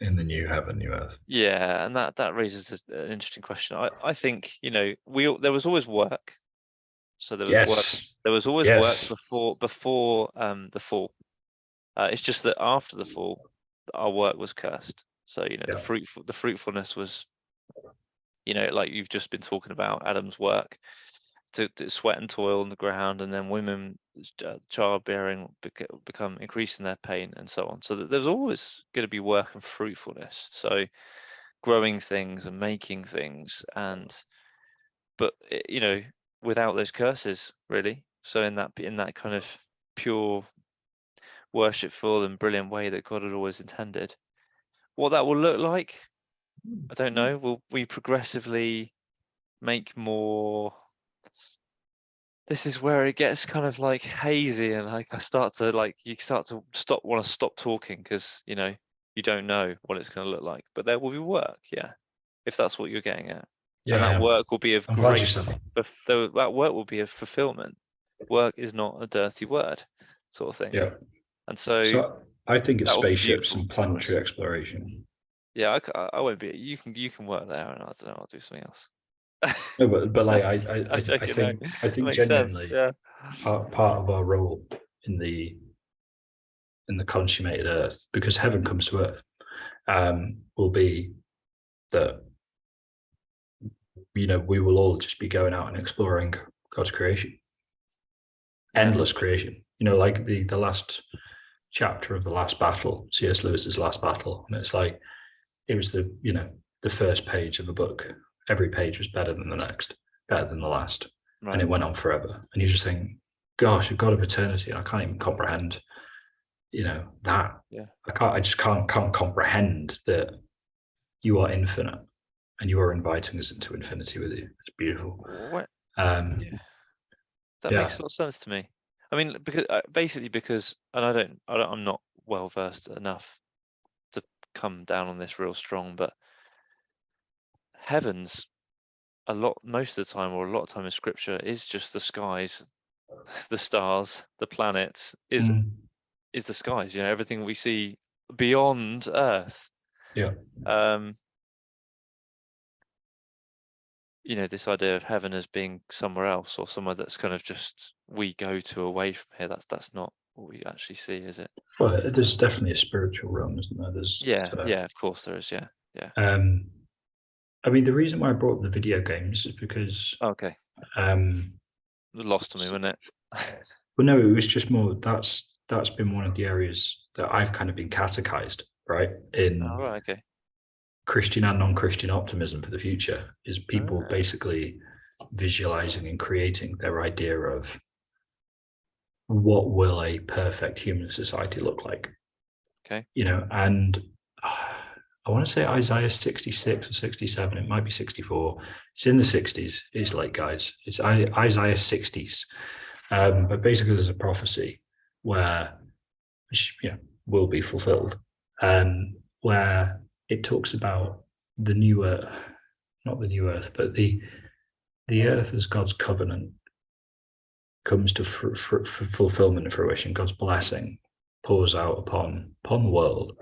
in the new heaven, new earth? Yeah, and that raises an interesting question. I think, there was always work. So there was work. Yes. There was always work Yes. before the fall. It's just that after the fall, our work was cursed. So Yeah. the fruitfulness was, like you've just been talking about, Adam's work to sweat and toil on the ground, and then women childbearing become increasing their pain and so on. So there's always going to be work and fruitfulness. So growing things and making things, but without those curses, really. So in that kind of pure, worshipful and brilliant way that God had always intended. What that will look like, I don't know. Will we progressively make more? This is where it gets kind of like hazy, and like you start to want to stop talking because you don't know what it's going to look like. But there will be work, yeah, if that's what you're getting at. Yeah, And I that am. work will be of I'm glad you great, said that. that work will be of fulfillment. Work is not a dirty word, sort of thing. Yeah. And so So I think it's that will be spaceships beautiful and for planetary us. exploration. Yeah, I won't be. You can work there, and I don't know. I'll do something else. No, but So, like I'm joking. No, I it think makes sense. genuinely Yeah. part of our role in the consummated earth, because heaven comes to earth, will be that we will all just be going out and exploring God's creation, endless creation. Like the last chapter of The Last Battle, C.S. Lewis's Last Battle, and it's like it was the first page of a book. Every page was better than the next, better than the last, Right. and it went on forever. And you just think, gosh, a God of eternity, and I can't even comprehend, that. Yeah. I just can't comprehend that you are infinite and you are inviting us into infinity with you. It's beautiful. What? Um, Yeah. That yeah, makes a lot of sense to me. I mean, because, and I'm not well versed enough to come down on this real strong, but heavens most of the time, or a lot of time in scripture, is just the skies, the stars, the planets, is the skies. Everything we see beyond Earth. yeah. This idea of heaven as being somewhere else, or somewhere that's kind of just we go to away from here. That's not what we actually see, is it? Well, there's definitely a spiritual realm, isn't there? Yeah, of course there is. Yeah. I mean, the reason why I brought up the video games is because, Okay. um, It was lost to me, wasn't it? well, no, it was just more that's been one of the areas that I've kind of been catechized, right, in Oh, right. Okay. Christian and non-Christian optimism for the future, is people Ah, basically visualizing and creating their idea of what will a perfect human society look like. okay. And I want to say Isaiah 66 or 67, it might be 64. It's in the 60s. It's late, guys. It's Isaiah 60s. But basically, there's a prophecy which will be fulfilled, where it talks about the new earth, not the new earth, but the earth as God's covenant comes to fulfillment and fruition. God's blessing pours out upon the world.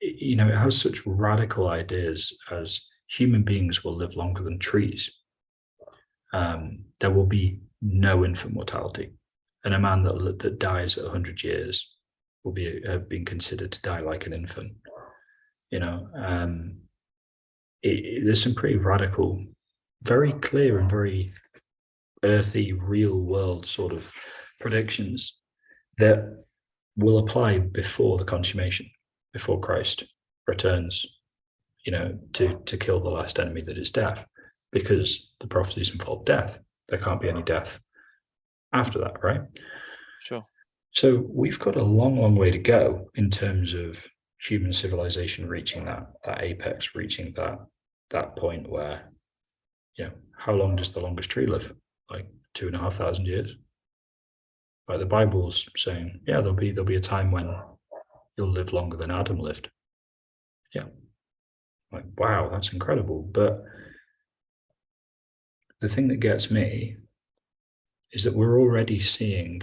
It has such radical ideas as human beings will live longer than trees. There will be no infant mortality, and a man that dies at 100 years will have been considered to die like an infant. There's some pretty radical, very clear and very earthy, real world sort of predictions that will apply before the consummation, before Christ returns, to kill the last enemy that is death, because the prophecies involve death. There can't be any death after that, right? Sure. So we've got a long, long way to go in terms of human civilization reaching that apex, reaching that point where, how long does the longest tree live? Like 2,500 years. Like the Bible's saying, yeah, there'll be a time when you'll live longer than Adam lived. Yeah. Like, wow, that's incredible. But the thing that gets me is that we're already seeing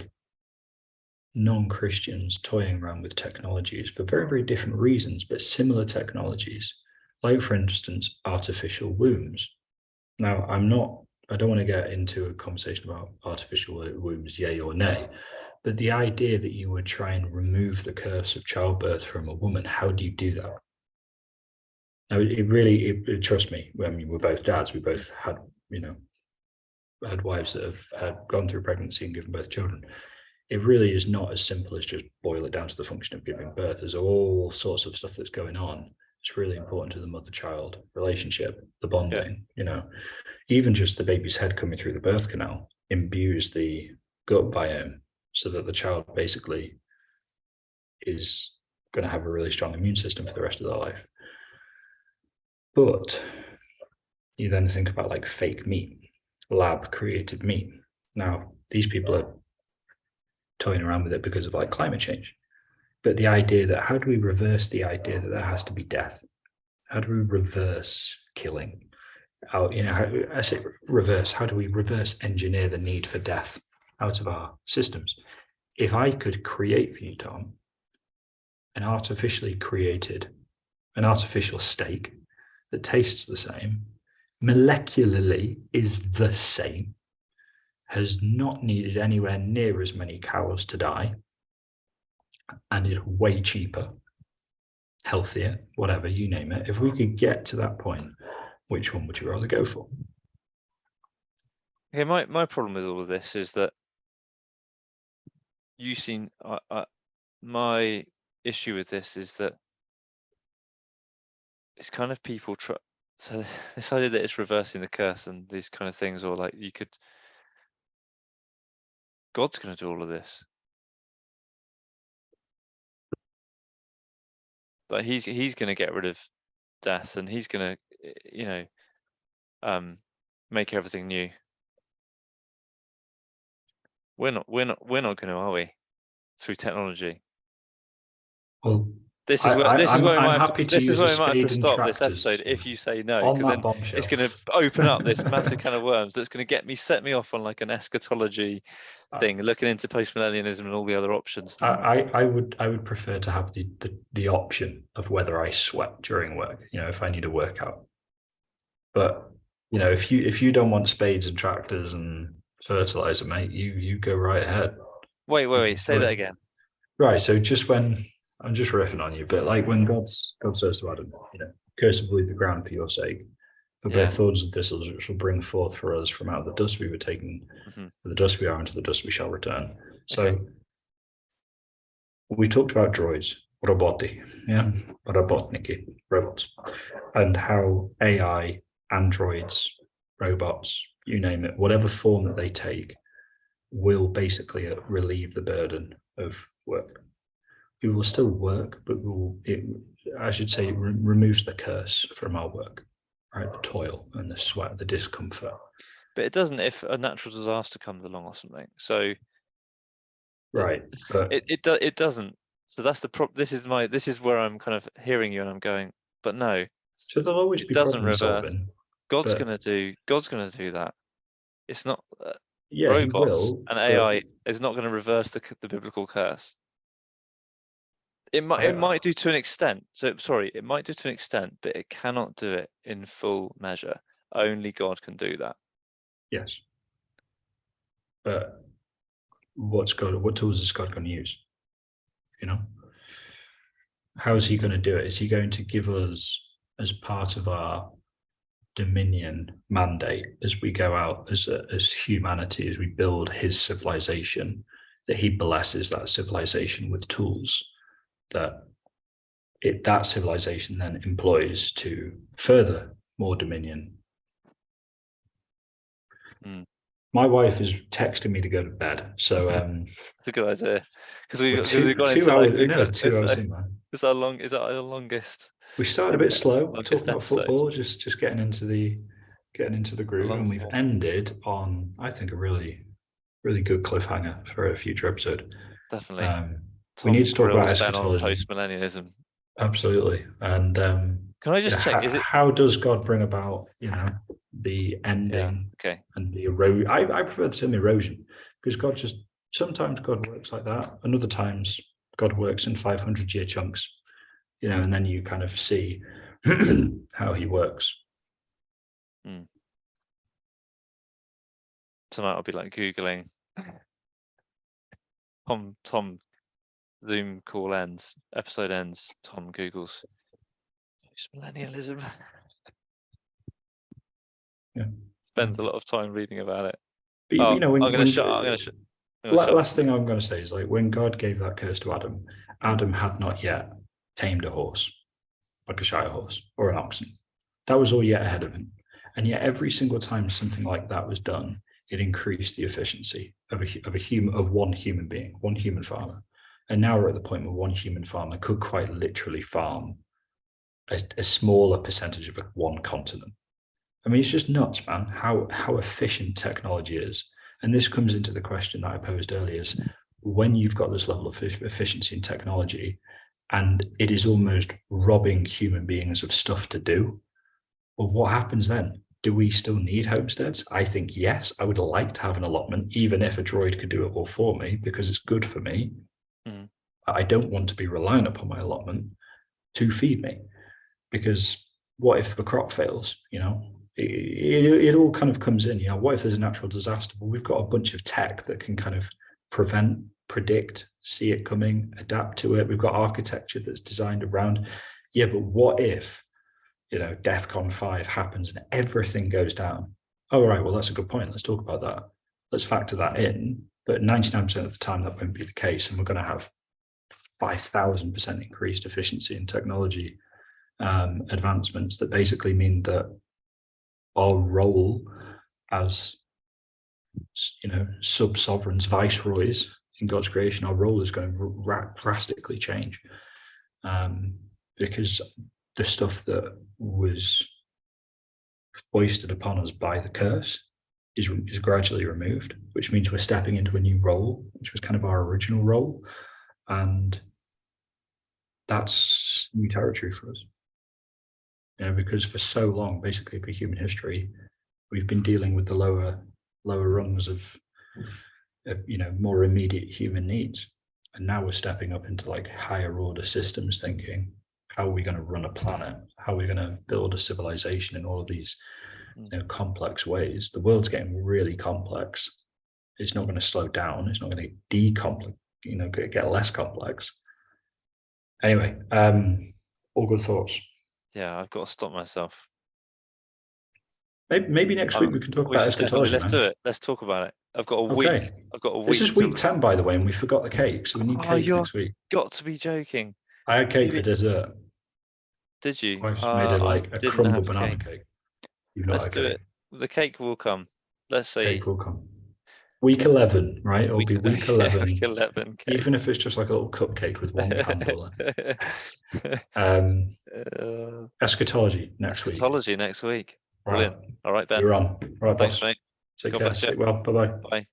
non-Christians toying around with technologies for very, very different reasons, but similar technologies, like, for instance, artificial wombs. Now, I don't want to get into a conversation about artificial wombs, yay or nay, but the idea that you would try and remove the curse of childbirth from a woman, how do you do that? Now, trust me, I mean, we're both dads, we both had, had wives that have had gone through pregnancy and given birth to children. It really is not as simple as just boil it down to the function of giving birth. There's all sorts of stuff that's going on. It's really important to the mother-child relationship, the bonding, even just the baby's head coming through the birth canal imbues the gut biome so that the child basically is going to have a really strong immune system for the rest of their life. But you then think about like fake meat, lab created meat. Now, these people are toying around with it because of like climate change. But the idea that how do we reverse the idea that there has to be death? How do we reverse killing? I say reverse, how do we reverse engineer the need for death out of our systems? If I could create for you, Tom, an artificially created, an artificial steak that tastes the same, molecularly is the same, has not needed anywhere near as many cows to die, and is way cheaper, healthier, whatever, you name it. If we could get to that point, which one would you rather go for? Okay, my problem with all of this is that my issue with this is that it's kind of people try. So this idea that it's reversing the curse and these kind of things, or like God's going to do all of this. Like he's going to get rid of death, and he's going to, make everything new. We're not going to, are we? Through technology. Well, this is where we might have to stop this tractors episode if you say no, because then bombshell. it's going to open up this massive can of worms that's going to set me off on like an eschatology thing, looking into post-millennialism and all the other options. I would prefer to have the option of whether I sweat during work, if I need a workout. But if you don't want spades and tractors and fertilizer, mate, you go right ahead. Wait, say that again. Right, so just when I'm just riffing on you, but like when God says to Adam, curse will be the ground for your sake, for both thorns and thistles, which will bring forth for us from out of the dust we were taken, for the dust we are, and to the dust we shall return. So we talked about droids, roboti, robotniki, robots, and how AI, androids, robots, you name it, whatever form that they take, will basically relieve the burden of work. We will still work, but it removes the curse from our work, right? The toil and the sweat, the discomfort. But it doesn't if a natural disaster comes along or something. So right, but it doesn't. So that's the problem. This is where I'm kind of hearing you and I'm going, but no. So there'll always be problem solving. God's gonna do that. It's not robots, he will, and AI is not going to reverse the biblical curse. It might do to an extent. It might do to an extent, but it cannot do it in full measure. Only God can do that. Yes. But what tools is God going to use? How is he going to do it? Is he going to give us, as part of our dominion mandate, as we go out as humanity, as we build his civilization, that he blesses that civilization with tools that civilization then employs to further more dominion? My wife is texting me to go to bed, so that's a good idea, because we've gone into 2 hours in, man. Is that our longest? We started a bit slow, talking about football, just getting into the groove, and we've ended on, I think, a really, really good cliffhanger for a future episode. Definitely. We need to talk about eschatology, post-millennialism. Absolutely. And can I just check? How does God bring about, the ending, okay. and the erosion. I prefer the term erosion, because sometimes God works like that, and other times God works in 500-year chunks, and then you kind of see how he works. Tonight I'll be like Googling Tom Zoom call ends, episode ends, Tom Googles millennialism. Yeah. Spend a lot of time reading about it. But, I'm going to shut. Last thing I'm going to say is, like, when God gave that curse to Adam, Adam had not yet tamed a horse, like a shire horse or an oxen. That was all yet ahead of him. And yet every single time something like that was done, it increased the efficiency of one human being, one human farmer. And now we're at the point where one human farmer could quite literally farm a smaller percentage of one continent. I mean, it's just nuts, man, how efficient technology is. And this comes into the question that I posed earlier, is when you've got this level of efficiency in technology and it is almost robbing human beings of stuff to do, well, what happens then? Do we still need homesteads? I think yes. I would like to have an allotment, even if a droid could do it all for me, because it's good for me. I don't want to be reliant upon my allotment to feed me, because what if the crop fails? It all kind of comes in. What if there's a natural disaster? Well, we've got a bunch of tech that can kind of prevent, predict, see it coming, adapt to it. We've got architecture that's designed around. Yeah, but what if DEFCON 5 happens and everything goes down? Oh, right, well, that's a good point. Let's talk about that. Let's factor that in. But 99% of the time, that won't be the case. And we're going to have 5,000% increased efficiency in technology advancements that basically mean that our role as, sub-sovereigns, viceroys in God's creation, our role is going to drastically change, because the stuff that was foisted upon us by the curse is gradually removed, which means we're stepping into a new role, which was kind of our original role. And that's new territory for us. Because for so long, basically for human history, we've been dealing with the lower rungs of more immediate human needs. And now we're stepping up into like higher order systems thinking. How are we going to run a planet? How are we going to build a civilization in all of these complex ways? The world's getting really complex. It's not going to slow down. It's not going to decomplex, get less complex. Anyway, all good thoughts. Yeah, I've got to stop myself. Maybe next week we can talk about eschatology. Let's do it. Let's talk about it. I've got a week. This is week 10, by the way, and we forgot the cake, so we need cake next week. Got to be joking. I had cake for dessert. Did you? I made a crumble banana cake. Let's do it. The cake will come. Let's see. Cake will come. Week 11, right? It'll be week 11. Week 11 cake. Even if it's just like a little cupcake with one candle. Eschatology next week. Eschatology next week. Brilliant. All right, Ben. You're on. All right, Thanks, boss. mate. Take care. Stay well. Bye-bye. Bye.